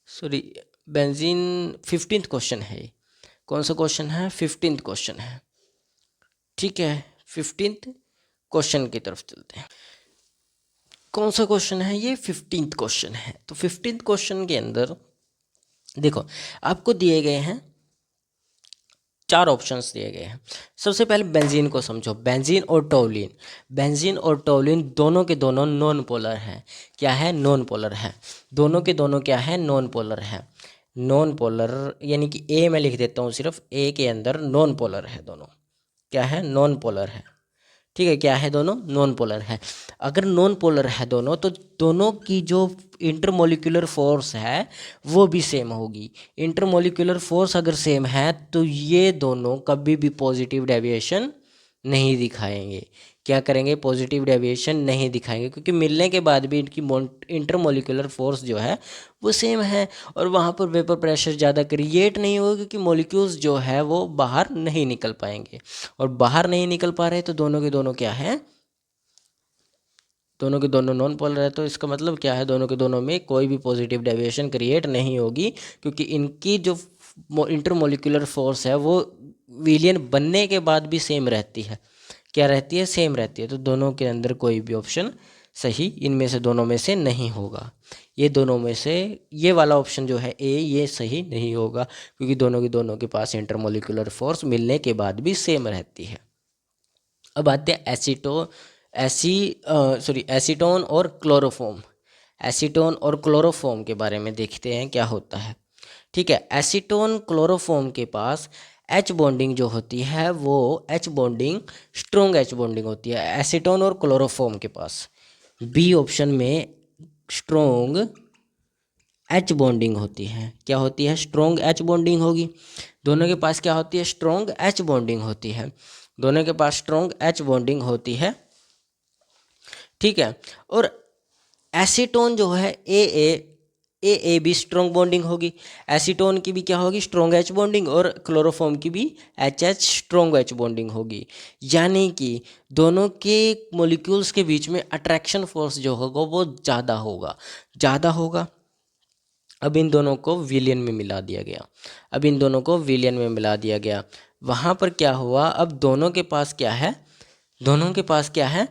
Speaker 1: sorry, benzene 15th question है। कौन सा क्वेश्चन है? 15th क्वेश्चन है। ठीक है, 15th क्वेश्चन की तरफ चलते हैं। कौन सा क्वेश्चन है ये? 15th क्वेश्चन है। तो 15th क्वेश्चन के अंदर देखो आपको दिए गए हैं 4 ऑप्शंस दिए गए हैं। सबसे पहले बेंजीन को समझो, बेंजीन और टोल्यूइन। बेंजीन और टोल्यूइन दोनों के दोनों नॉन पोलर हैं। क्या है? नॉन पोलर है। दोनों के दोनों क्या है? नॉन पोलर है। नॉन पोलर यानी कि ए मैं लिख देता हूँ, सिर्फ ए के अंदर नॉन पोलर है दोनों। क्या है? नॉन पोलर है। ठीक है, क्या है? दोनों नॉन पोलर है। अगर नॉन पोलर है दोनों, तो दोनों की जो इंटरमोलिकुलर फोर्स है वो भी सेम होगी। इंटरमोलिकुलर फोर्स अगर सेम है तो ये दोनों कभी भी पॉजिटिव डेविएशन नहीं दिखाएंगे। क्या करेंगे? पॉजिटिव डेविएशन नहीं दिखाएंगे, क्योंकि मिलने के बाद भी इनकी इंटरमोलिकुलर फोर्स जो है वो सेम है, और वहाँ पर वेपर प्रेशर ज़्यादा क्रिएट नहीं होगा, क्योंकि मॉलिक्यूल्स जो है वो बाहर नहीं निकल पाएंगे। और बाहर नहीं निकल पा रहे तो दोनों के दोनों क्या है? दोनों के दोनों नॉन पोलर है। तो इसका मतलब क्या है? दोनों के दोनों में कोई भी पॉजिटिव डेविएशन क्रिएट नहीं होगी, क्योंकि इनकी जो इंटरमोलिकुलर फोर्स है वो विलियन बनने के बाद भी सेम रहती है। क्या रहती है? सेम रहती है। तो दोनों के अंदर कोई भी ऑप्शन सही इनमें से दोनों में से नहीं होगा। ये दोनों में से ये वाला ऑप्शन जो है ए, ये सही नहीं होगा, क्योंकि दोनों के दोनों के पास इंटरमोलिकुलर फोर्स मिलने के बाद भी सेम रहती है। अब आते हैं एसीटोन और क्लोरोफॉर्म। एसीटोन और क्लोरोफॉर्म के बारे में देखते हैं क्या होता है। ठीक है, एसीटोन क्लोरोफॉर्म के पास एच बॉन्डिंग जो होती है वो H bonding strong H bonding होती है एसीटोन और क्लोरोफॉर्म के पास। बी ऑप्शन में स्ट्रॉन्ग एच बॉन्डिंग होती है। क्या होती है? स्ट्रॉन्ग एच बॉन्डिंग होगी। दोनों के पास क्या होती है? स्ट्रॉन्ग एच बॉन्डिंग होती है। दोनों के पास स्ट्रॉन्ग एच बॉन्डिंग होती है। ठीक है, और एसीटोन जो है ए भी स्ट्रॉन्ग बॉन्डिंग होगी। एसीटोन की भी क्या होगी? स्ट्रॉन्ग एच बॉन्डिंग, और क्लोरोफॉर्म की भी H H strong H bonding होगी। यानी कि दोनों के मॉलिक्यूल्स के बीच में अट्रैक्शन फोर्स जो होगा वो ज़्यादा होगा। अब इन दोनों को विलियन में मिला दिया गया। अब इन दोनों को विलियन में मिला दिया गया। वहाँ पर क्या हुआ? अब दोनों के पास क्या है? दोनों के पास क्या है?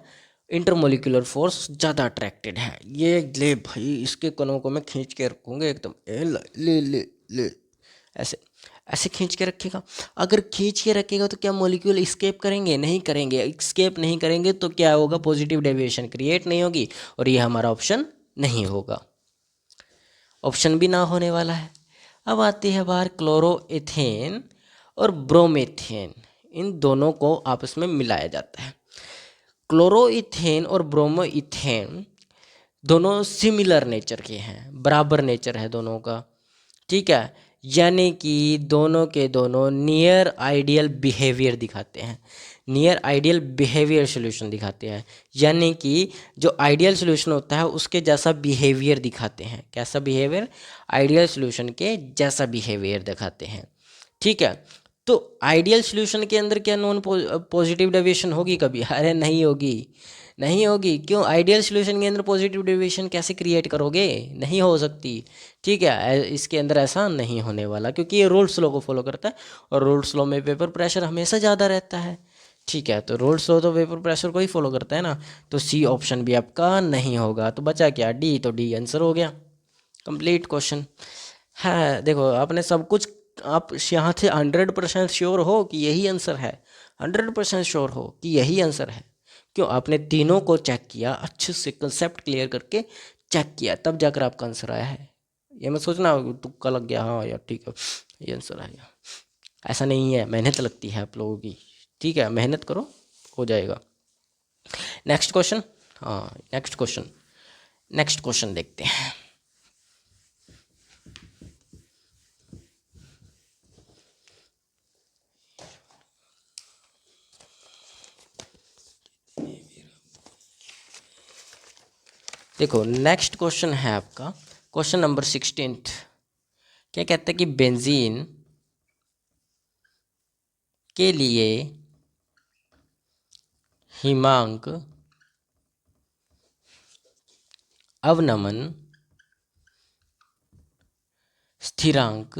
Speaker 1: इंटरमोलिकुलर फोर्स ज़्यादा अट्रैक्टेड है। ये ले भाई, इसके कणों को मैं खींच के रखूँगा एकदम, ए ले ले ले, ऐसे ऐसे खींच के रखेगा। अगर खींच के रखेगा तो क्या मॉलिक्यूल इस्केप करेंगे? नहीं करेंगे। इस्केप नहीं करेंगे तो क्या होगा? पॉजिटिव डेविएशन क्रिएट नहीं होगी, और ये हमारा ऑप्शन नहीं होगा। ऑप्शन भी ना होने वाला है। अब आती है बाहर क्लोरोएथेन और ब्रोमेथेन। इन दोनों को आपस में मिलाया जाता है। क्लोरोइथेन और ब्रोमोइथेन दोनों सिमिलर नेचर के हैं, बराबर नेचर है दोनों का। ठीक है, यानी कि दोनों के दोनों नियर आइडियल बिहेवियर दिखाते हैं। नियर आइडियल बिहेवियर सोल्यूशन दिखाते हैं, यानी कि जो आइडियल सोल्यूशन होता है उसके जैसा बिहेवियर दिखाते हैं। कैसा बिहेवियर? आइडियल सोल्यूशन के जैसा बिहेवियर दिखाते हैं। ठीक है, तो आइडियल सोल्यूशन के अंदर क्या नॉन पॉजिटिव डेविएशन होगी कभी? अरे नहीं होगी, नहीं होगी। क्यों? आइडियल सोल्यूशन के अंदर पॉजिटिव डेविएशन कैसे क्रिएट करोगे? नहीं हो सकती। ठीक है, इसके अंदर ऐसा नहीं होने वाला, क्योंकि ये रोल्स लॉ को फॉलो करता है, और रोल्स लॉ में वेपर प्रेशर हमेशा ज़्यादा रहता है। ठीक है, तो रोल्स लॉ तो वेपर प्रेशर को ही फॉलो करता है ना। तो सी ऑप्शन भी आपका नहीं होगा। तो बचा क्या? डी। तो डी आंसर हो गया। कंप्लीट क्वेश्चन है। देखो आपने सब कुछ, आप यहाँ से 100% श्योर हो कि यही आंसर है? 100% श्योर हो कि यही आंसर है? क्यों? आपने तीनों को चेक किया, अच्छे से कंसेप्ट क्लियर करके चेक किया, तब जाकर आपका आंसर आया है। ये मत सोचना तुक्का लग गया, हाँ यार ठीक है ये आंसर आया। ऐसा नहीं है, मेहनत लगती है आप लोगों की। ठीक है, मेहनत करो, हो जाएगा। Next question. हाँ, नेक्स्ट क्वेश्चन देखते हैं। देखो नेक्स्ट क्वेश्चन है आपका क्वेश्चन नंबर 16। क्या कहता है कि बेंजीन के लिए हिमांक अवनमन स्थिरांक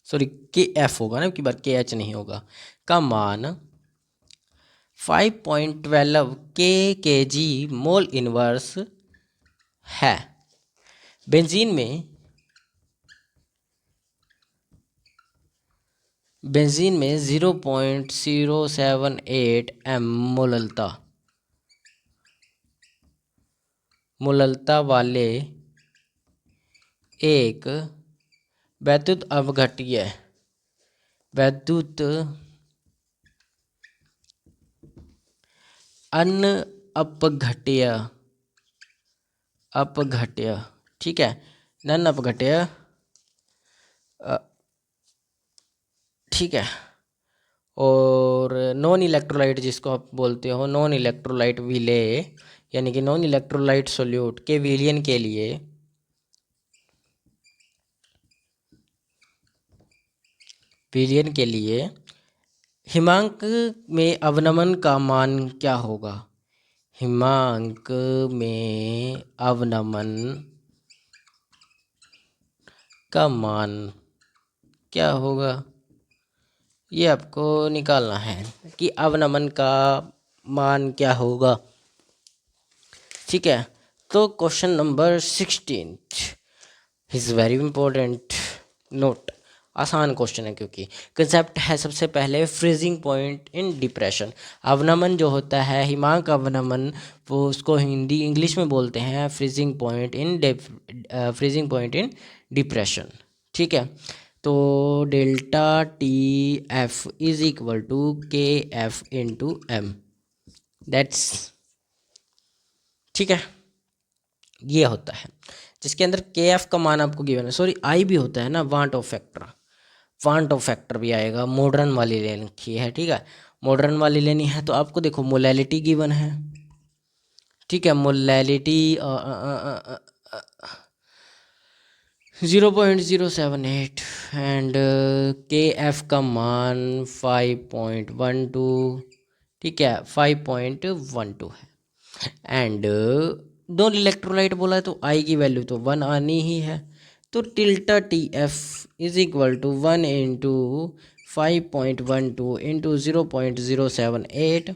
Speaker 1: सॉरी के एफ होगा ना, की बार के एच नहीं होगा, का मान 5.12 के जी मोल इनवर्स है। बेंजीन में 0.078 एम मोललता वाले एक वैद्युत अन अपघट्य ठीक है, नन अपघट्य ठीक है, और नॉन इलेक्ट्रोलाइट जिसको आप बोलते हो नॉन इलेक्ट्रोलाइट विलेय, यानी कि नॉन इलेक्ट्रोलाइट सोल्यूट के विलयन के लिए हिमांक में अवनमन का मान क्या होगा? हिमांक में अवनमन का मान क्या होगा, ये आपको निकालना है कि अवनमन का मान क्या होगा। ठीक है, तो question number 16 is very important note. आसान क्वेश्चन है क्योंकि कंसेप्ट है सबसे पहले फ्रीजिंग पॉइंट इन डिप्रेशन। अवनमन जो होता है हिमांक अवनमन, वो उसको हिंदी इंग्लिश में बोलते हैं फ्रीजिंग पॉइंट इन डिप्रेशन। ठीक है, तो delta T F is equal to K F into M, that's ठीक है, ये होता है जिसके अंदर के एफ का मान आपको गिवन है। सॉरी आई भी होता है ना, वांट ऑफ फैक्टर भी आएगा, मॉडर्न वाली ले रखी है। ठीक है, मॉडर्न वाली लेनी है तो आपको देखो मोलैलिटी गिवन है। ठीक है, मोलैलिटी 0.078 एंड के एफ का मान 5.12, ठीक है 5.12 है। एंड नॉन इलेक्ट्रोलाइट बोला है तो आई की वैल्यू तो 1 आनी ही है, तो delta T F is equal to 1 into 5.12 into 0.078,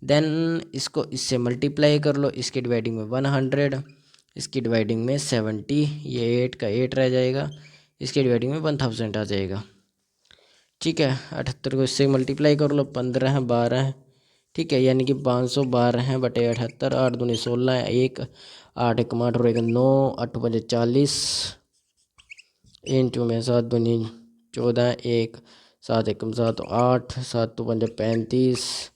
Speaker 1: then इसको इससे मल्टीप्लाई कर लो, इसके डिवाइडिंग में 100, इसकी डिवाइडिंग में 70, ये 8 का 8 रह जाएगा, इसके डिवाइडिंग में 1000 आ जाएगा। ठीक है, 78 को इससे मल्टीप्लाई कर लो, 15 है 12 है, ठीक है, यानी कि 512 हैं बटे 78, 8 दूनी 16 है, 1 8 1 8 और 1 9, 8 5 40 इंटू में 7 दूनी 14, 1 7 1 7 8, 7 2 5 35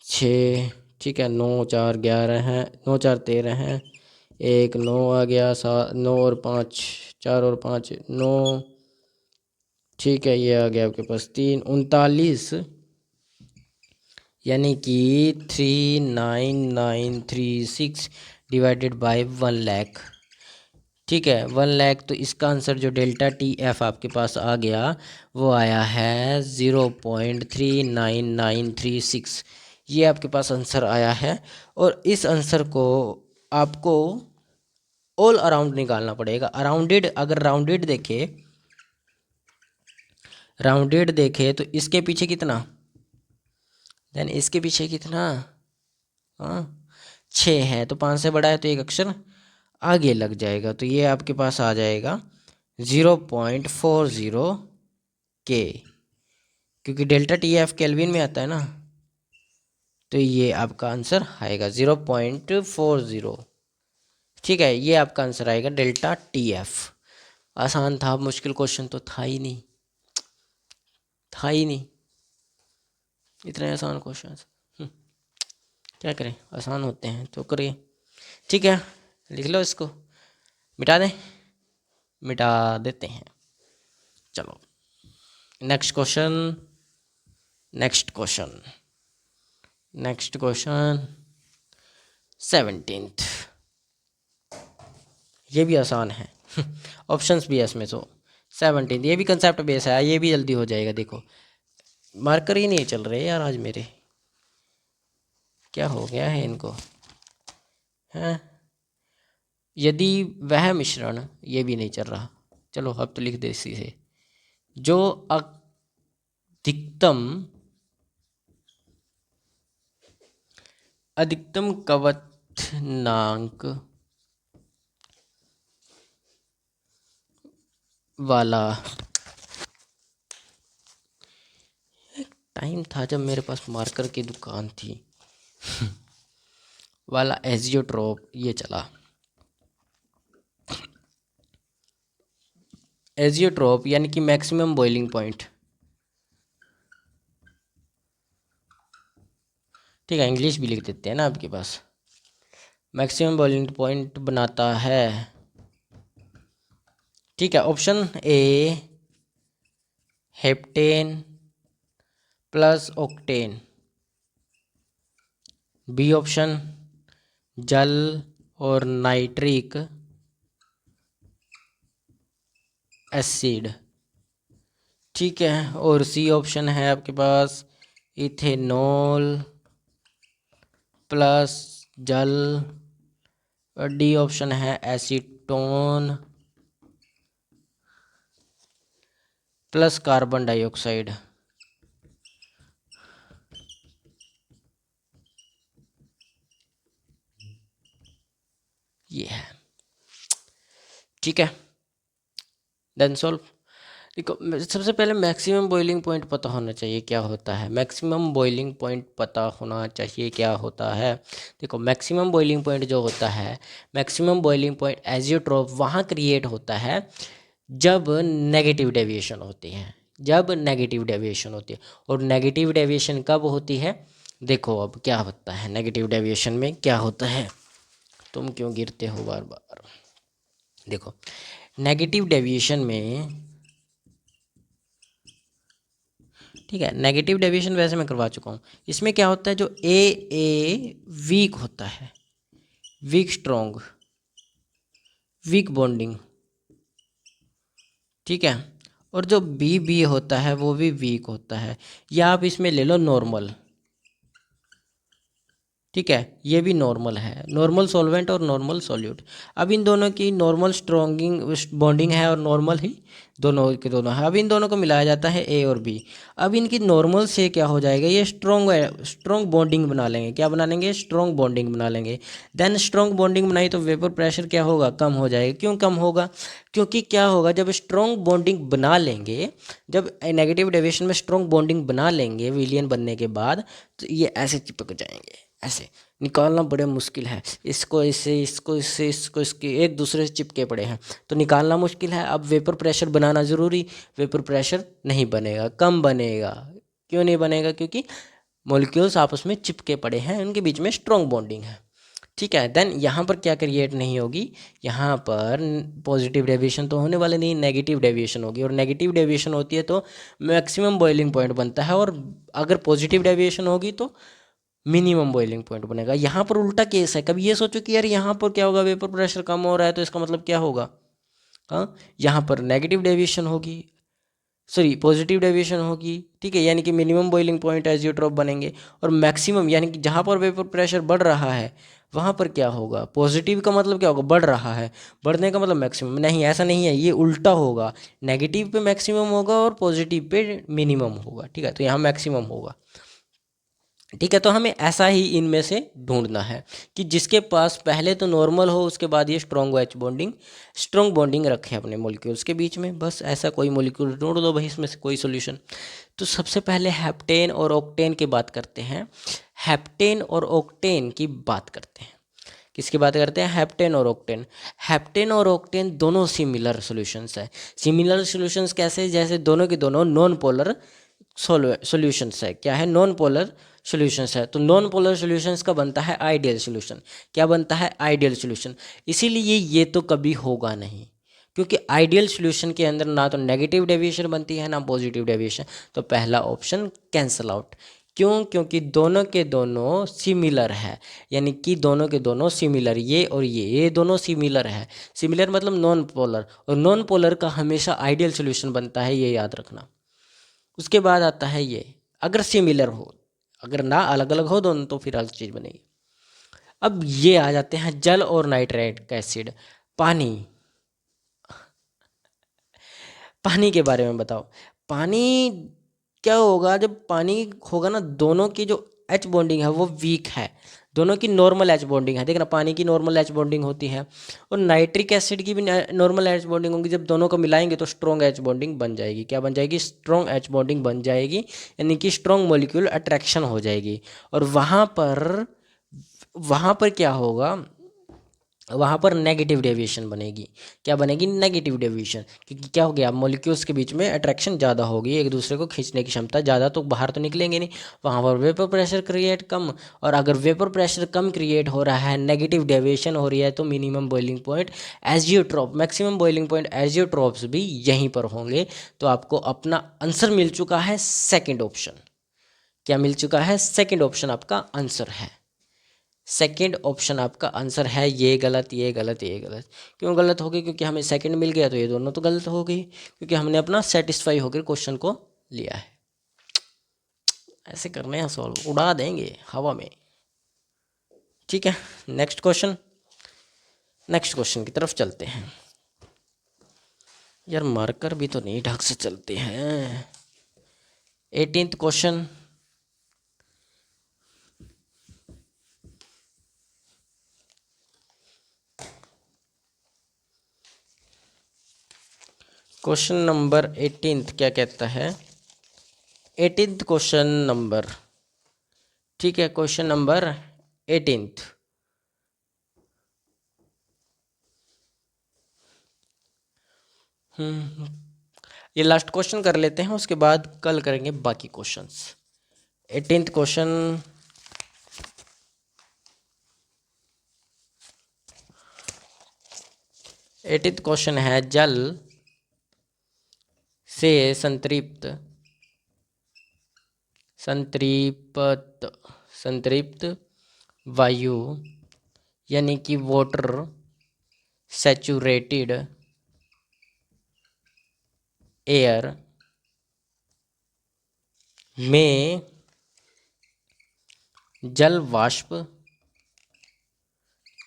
Speaker 1: 6, ठीक है 9 4 11 है, 9 4 13 है, 1 9 आ गया, 7 9 और 5 4 और 5 9, ठीक है, ये आ गया आपके पास 3 39, यानी कि 39936 डिवाइडेड बाय 1 लाख। ठीक है, 1 लाख, तो इसका आंसर जो डेल्टा टी एफ आपके पास आ गया वो आया है 0.39936, ये आपके पास आंसर आया है। और इस आंसर को आपको ऑल अराउंड निकालना पड़ेगा। अराउंडेड, अगर राउंडेड देखे तो इसके पीछे कितना, देन इसके पीछे कितना, हाँ 6 है, तो 5 से बड़ा है तो एक अक्षर आगे लग जाएगा, तो ये आपके पास आ जाएगा 0.40 के, क्योंकि डेल्टा टी एफ केल्विन में आता है ना, तो ये आपका आंसर आएगा 0.40। ठीक है, ये आपका आंसर आएगा डेल्टा टी एफ। आसान था, मुश्किल क्वेश्चन तो था ही नहीं, इतने आसान क्वेश्चन क्या करें, आसान होते हैं तो करिए। ठीक है, लिख लो इसको, मिटा दें, मिटा देते हैं। चलो next question next question 17th, ये भी आसान है। ऑप्शंस भी है इसमें, तो 17th ये भी कंसेप्ट बेस है, ये भी जल्दी हो जाएगा। देखो मार्कर ही नहीं चल रहे यार आज मेरे, क्या हो गया है इनको, हैं? यदि वह मिश्रण, ये भी नहीं चल रहा। चलो अब तो लिख दे इसी से, जो अधिकतम क्वथनांक वाला, टाइम था जब मेरे पास मार्कर की दुकान थी वाला एजियोट्रोप, ये चला। एजियोट्रोप यानी कि मैक्सिमम बॉइलिंग पॉइंट, ठीक है, इंग्लिश भी लिख देते हैं ना आपके पास। मैक्सिमम बॉइलिंग पॉइंट बनाता है, ठीक है। Option A heptane plus octane, B option जल और नाइट्रिक एसिड, ठीक है। और सी ऑप्शन है आपके पास इथेनॉल प्लस जल, और डी ऑप्शन है एसीटोन प्लस कार्बन डाइऑक्साइड। ये है, ठीक है। Then solve. देखो सबसे पहले मैक्सिमम बॉइलिंग पॉइंट पता होना चाहिए क्या होता है। मैक्सिमम बॉइलिंग पॉइंट पता होना चाहिए क्या होता है। देखो मैक्सिमम बॉइलिंग पॉइंट जो होता है, मैक्सिमम बॉइलिंग पॉइंट एजियोट्रोप वहाँ क्रिएट होता है जब नेगेटिव डेविएशन होती है, जब नेगेटिव डेविएशन होती है। और नेगेटिव डेविएशन कब होती है, देखो अब क्या होता है नेगेटिव डेविएशन में, क्या होता है, तुम क्यों गिरते हो बार बार। देखो नेगेटिव डेविएशन में, ठीक है, नेगेटिव डेविएशन वैसे मैं करवा चुका हूँ। इसमें क्या होता है, जो ए वीक होता है, वीक स्ट्रॉन्ग, वीक बॉन्डिंग, ठीक है। और जो बी होता है वो भी वीक होता है, या आप इसमें ले लो नॉर्मल, ठीक है, ये भी नॉर्मल है, नॉर्मल सॉल्वेंट और नॉर्मल सॉल्यूट। अब इन दोनों की नॉर्मल स्ट्रॉन्गिंग बॉन्डिंग है और नॉर्मल ही दोनों के दोनों है। अब इन दोनों को मिलाया जाता है ए और बी। अब इनकी नॉर्मल से क्या हो जाएगा, ये स्ट्रॉन्ग बॉन्डिंग बना लेंगे, क्या बना लेंगे, स्ट्रॉन्ग बॉन्डिंग बना लेंगे। देन स्ट्रॉन्ग बॉन्डिंग बनाई तो वेपर प्रेशर क्या होगा, कम हो जाएगा। क्यों कम होगा, क्योंकि क्या होगा, जब स्ट्रॉन्ग बॉन्डिंग बना लेंगे, जब नेगेटिव डेविएशन में स्ट्रॉन्ग बॉन्डिंग बना लेंगे विलियन बनने के बाद, तो ये ऐसे चिपक जाएंगे, ऐसे निकालना बड़े मुश्किल है। इसको इससे, इसको इससे, इसको इसके एक दूसरे से चिपके पड़े हैं तो निकालना मुश्किल है। अब वेपर प्रेशर बनाना ज़रूरी, वेपर प्रेशर नहीं बनेगा, कम बनेगा। क्यों नहीं बनेगा, क्योंकि मॉलिक्यूल्स आपस में चिपके पड़े हैं, उनके बीच में स्ट्रॉन्ग बॉन्डिंग है, ठीक है। देन यहाँ पर क्या क्रिएट नहीं होगी, यहाँ पर पॉजिटिव डेविएशन तो होने वाले नहीं, नेगेटिव डेविएशन होगी। और नेगेटिव डेविएशन होती है तो मैक्सिमम बॉइलिंग पॉइंट बनता है, और अगर पॉजिटिव डेविएशन होगी तो मिनिमम बॉइलिंग पॉइंट बनेगा। यहाँ पर उल्टा केस है। कभी ये सोचो कि यार यहाँ पर क्या होगा, वेपर प्रेशर कम हो रहा है तो इसका मतलब क्या होगा, हाँ, यहाँ पर नेगेटिव डेविएशन होगी, सॉरी पॉजिटिव डेविएशन होगी, ठीक है, यानी कि मिनिमम बॉइलिंग पॉइंट एजियोट्रोप बनेंगे। और मैक्सिमम यानी कि जहाँ पर वेपर प्रेशर बढ़ रहा है वहाँ पर क्या होगा, पॉजिटिव का मतलब क्या होगा, बढ़ रहा है, बढ़ने का मतलब मैक्सिमम नहीं, ऐसा नहीं है, ये उल्टा होगा। नेगेटिव पे मैक्सिमम होगा और पॉजिटिव पे मिनिमम होगा, ठीक है, तो यहाँ मैक्सिमम होगा, ठीक है। तो हमें ऐसा ही इनमें से ढूंढना है कि जिसके पास पहले तो नॉर्मल हो, उसके बाद ये स्ट्रॉन्ग बॉन्डिंग रखे अपने मॉलिक्यूल्स के बीच में। बस ऐसा कोई मॉलिक्यूल ढूंढ दो भाई, इसमें से कोई सॉल्यूशन। तो सबसे पहले हेप्टेन और ऑक्टेन की बात करते हैं, हेप्टेन और ऑक्टेन की बात करते हैं। किसकी बात करते हैं, हेप्टेन और ऑक्टेन। हेप्टेन और ऑक्टेन दोनों सिमिलर सॉल्यूशंस है। सिमिलर सॉल्यूशंस कैसे, जैसे दोनों के दोनों नॉन पोलर सॉल्यूशंस है। क्या है, नॉन पोलर सॉल्यूशंस है। तो नॉन पोलर सॉल्यूशंस का बनता है आइडियल सॉल्यूशन। क्या बनता है, आइडियल सॉल्यूशन। इसीलिए ये तो कभी होगा नहीं, क्योंकि आइडियल सॉल्यूशन के अंदर ना तो नेगेटिव डेविएशन बनती है ना पॉजिटिव डेविएशन। तो पहला ऑप्शन कैंसल आउट। क्यों? क्योंकि दोनों के दोनों सिमिलर है, यानी कि दोनों के दोनों सिमिलर, ये और ये दोनों सिमिलर है। सिमिलर मतलब नॉन पोलर, और नॉन पोलर का हमेशा आइडियल सॉल्यूशन बनता है, ये याद रखना। उसके बाद आता है ये, अगर सिमिलर हो, अगर ना अलग अलग हो दोनों तो फिर अलग चीज़ बनेगी। अब ये आ जाते हैं जल और नाइट्रिक एसिड, पानी। पानी के बारे में बताओ। पानी क्या होगा? जब पानी होगा ना, दोनों की जो एच बॉन्डिंग है वो वीक है, दोनों की नॉर्मल एच बॉन्डिंग है। देखना, पानी की नॉर्मल एच बॉन्डिंग होती है और नाइट्रिक एसिड की भी नॉर्मल एच बॉन्डिंग होगी। जब दोनों को मिलाएंगे तो स्ट्रॉन्ग एच बॉन्डिंग बन जाएगी। क्या बन जाएगी? स्ट्रॉन्ग एच बॉन्डिंग बन जाएगी, यानी कि स्ट्रॉन्ग मॉलिक्यूल अट्रैक्शन हो जाएगी। और वहाँ पर क्या होगा? वहाँ पर नेगेटिव डेविएशन बनेगी। क्या बनेगी? Negative deviation. क्योंकि क्या हो गया? मॉलिक्यूल्स के बीच में अट्रैक्शन ज़्यादा होगी, एक दूसरे को खींचने की क्षमता ज़्यादा, तो बाहर तो निकलेंगे नहीं। वहाँ पर वेपर प्रेशर क्रिएट कम, और अगर वेपर प्रेशर कम क्रिएट हो रहा है, नेगेटिव डेविएशन हो रही है, तो minimum boiling point azeotrope, maximum boiling point azeotropes भी यहीं पर होंगे। तो आपको अपना आंसर मिल चुका है सेकेंड ऑप्शन। क्या मिल चुका है? सेकेंड ऑप्शन आपका आंसर है। सेकंड ऑप्शन आपका आंसर है। ये गलत, ये गलत, ये गलत। क्यों गलत हो गई? क्योंकि हमें सेकंड मिल गया, तो ये दोनों तो गलत हो गई, क्योंकि हमने अपना सेटिस्फाई होकर क्वेश्चन को लिया है। ऐसे करने हैं सॉल्व, उड़ा देंगे हवा में। ठीक है, नेक्स्ट क्वेश्चन, नेक्स्ट क्वेश्चन की तरफ चलते हैं। यार मार्कर भी तो नहीं ढंग से चलते हैं। 18th question, question number 18th क्या कहता है? 18th क्वेश्चन नंबर, ठीक है, क्वेश्चन नंबर 18th। ये लास्ट क्वेश्चन कर लेते हैं, उसके बाद कल करेंगे बाकी क्वेश्चंस। 18th क्वेश्चन, है जल से संतृप्त वायु, यानी कि वाटर सैचुरेटेड एयर में जल वाष्प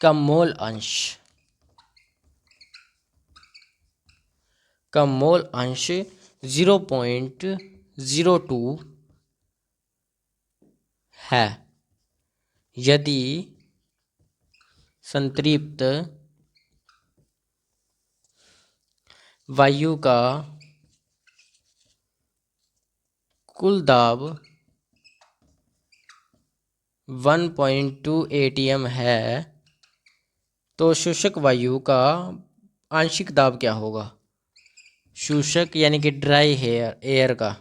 Speaker 1: का मोल अंश 0.02 है, यदि संतृप्त वायु का कुल दाब 1.2 atm है, तो शुष्क वायु का आंशिक दाब क्या होगा? शुष्क यानी कि ड्राई एयर का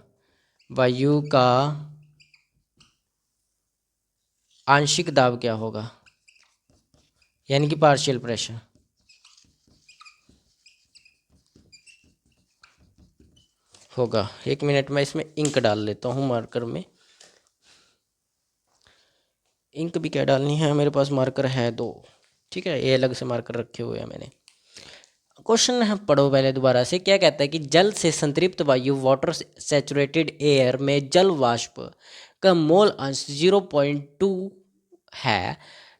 Speaker 1: वायु का आंशिक दाब क्या होगा, यानी कि पार्शियल प्रेशर। होगा, 1 मिनट में इसमें इंक डाल लेता हूँ मार्कर में। इंक भी क्या डालनी है, मेरे पास मार्कर है 2, ठीक है, ये अलग से मार्कर रखे हुए हैं मैंने। क्वेश्चन है, पढ़ो पहले दोबारा से। क्या कहता है कि जल से संतृप्त वायु, वाटर सैचुरेटेड एयर में जल वाष्प का मोल अंश 0.2 है,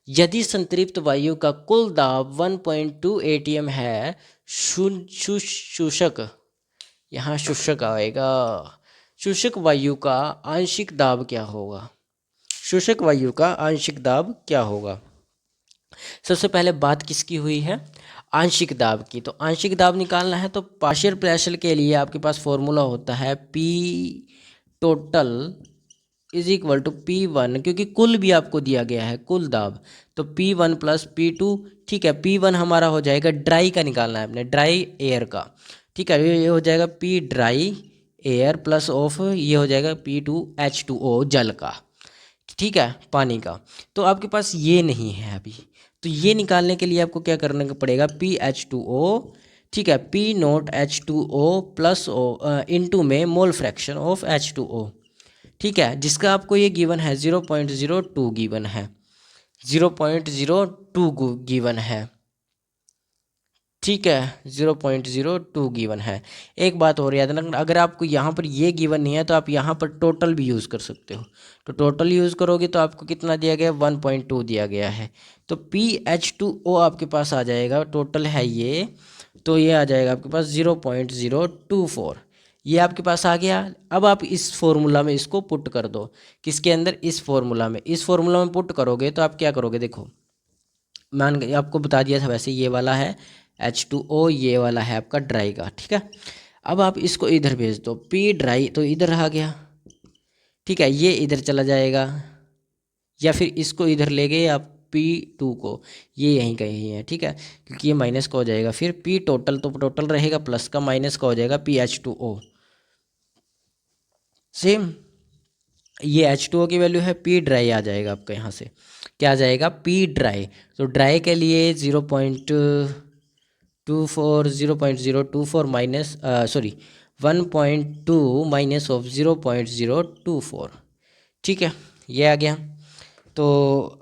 Speaker 1: यदि संतृप्त वायु का कुल दाब 1.2 atm है। शुष्क, यहाँ शुष्क आएगा। शुष्क वायु का आंशिक दाब क्या होगा? शुष्क वायु का आंशिक दाब क्या होगा? सबसे पहले बात किसकी हुई है? आंशिक दाब की। तो आंशिक दाब निकालना है तो पार्शियल प्रेशर के लिए आपके पास फॉर्मूला होता है P total is equal to P1, क्योंकि कुल भी आपको दिया गया है, कुल दाब, तो P1 प्लस P2। ठीक है, P1 हमारा हो जाएगा ड्राई का, निकालना है अपने ड्राई एयर का। ठीक है, ये हो जाएगा P dry air plus of ये हो जाएगा P2 H2O जल का, ठीक है, पानी का। तो आपके पास ये नहीं है अभी, तो ये निकालने के लिए आपको क्या करने का पड़ेगा? PH2O, ठीक है, P note H2O plus O into में मोल फ्रैक्शन ऑफ H2O, ठीक है, जिसका आपको ये गिवन है 0.02 गिवन है, 0.02 गिवन है, ठीक है, 0.02 गिवन है। एक बात और याद रखना, अगर आपको यहाँ पर ये गिवन नहीं है तो आप यहाँ पर टोटल भी यूज़ कर सकते हो। तो टोटल यूज़ करोगे तो आपको कितना दिया गया है, 1.2 दिया गया है। तो PH2O आपके पास आ जाएगा, टोटल है ये, तो ये आ जाएगा आपके पास 0.024, ये आपके पास आ गया। अब आप इस फॉर्मूला में इसको पुट कर दो, किसके अंदर, इस फॉर्मूला में। इस फॉर्मूला में पुट करोगे तो आप क्या करोगे, देखो मान आपको बता दिया था वैसे, ये वाला है H2O, ये वाला है आपका ड्राई का, ठीक है। अब आप इसको इधर भेज दो, P ड्राई तो इधर आ गया, ठीक है, ये इधर चला जाएगा, या फिर इसको इधर ले गए आप P2 को, ये यहीं कहीं है, ठीक है, क्योंकि ये माइनस का हो जाएगा। फिर P टोटल तो टोटल रहेगा, प्लस का माइनस का हो जाएगा PH2O, सेम ये H2O की वैल्यू है, P ड्राई आ जाएगा आपका यहाँ से, क्या आ जाएगा, P ड्राई। तो ड्राई के लिए 0.024 माइनस, सॉरी 1.2 माइनस ऑफ 0.024, ठीक है, ये आ गया। तो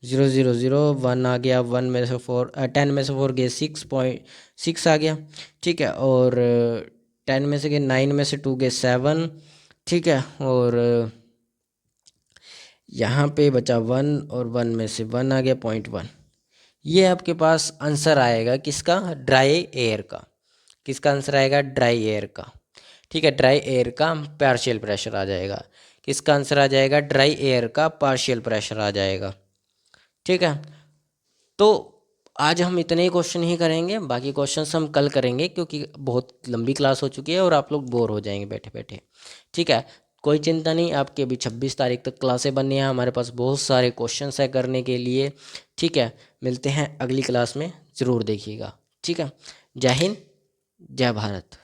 Speaker 1: 0.001 आ गया, 1 में से 4, 10 में से 4 गए 6.6 आ गया, ठीक है, और 10 में से गए 9 में से 2 गए 7, ठीक है, और यहाँ पे बचा 1 और 1 में से 1 आ गया 0.1। ये आपके पास आंसर आएगा किसका, ड्राई एयर का। किसका आंसर आएगा, ड्राई एयर का, ठीक है, ड्राई एयर का पार्शियल प्रेशर आ जाएगा। किसका आंसर आ जाएगा, ड्राई एयर का पार्शियल प्रेशर आ जाएगा, ठीक है। तो आज हम इतने ही क्वेश्चन ही करेंगे, बाकी क्वेश्चंस हम कल करेंगे, क्योंकि बहुत लंबी क्लास हो चुकी है और आप लोग बोर हो जाएंगे बैठे बैठे, ठीक है। कोई चिंता नहीं, आपकी अभी 26 तारीख तक क्लासें बननी है, हमारे पास बहुत सारे क्वेश्चंस है करने के लिए, ठीक है। मिलते हैं अगली क्लास में, ज़रूर देखिएगा, ठीक है। जय हिंद, जय भारत।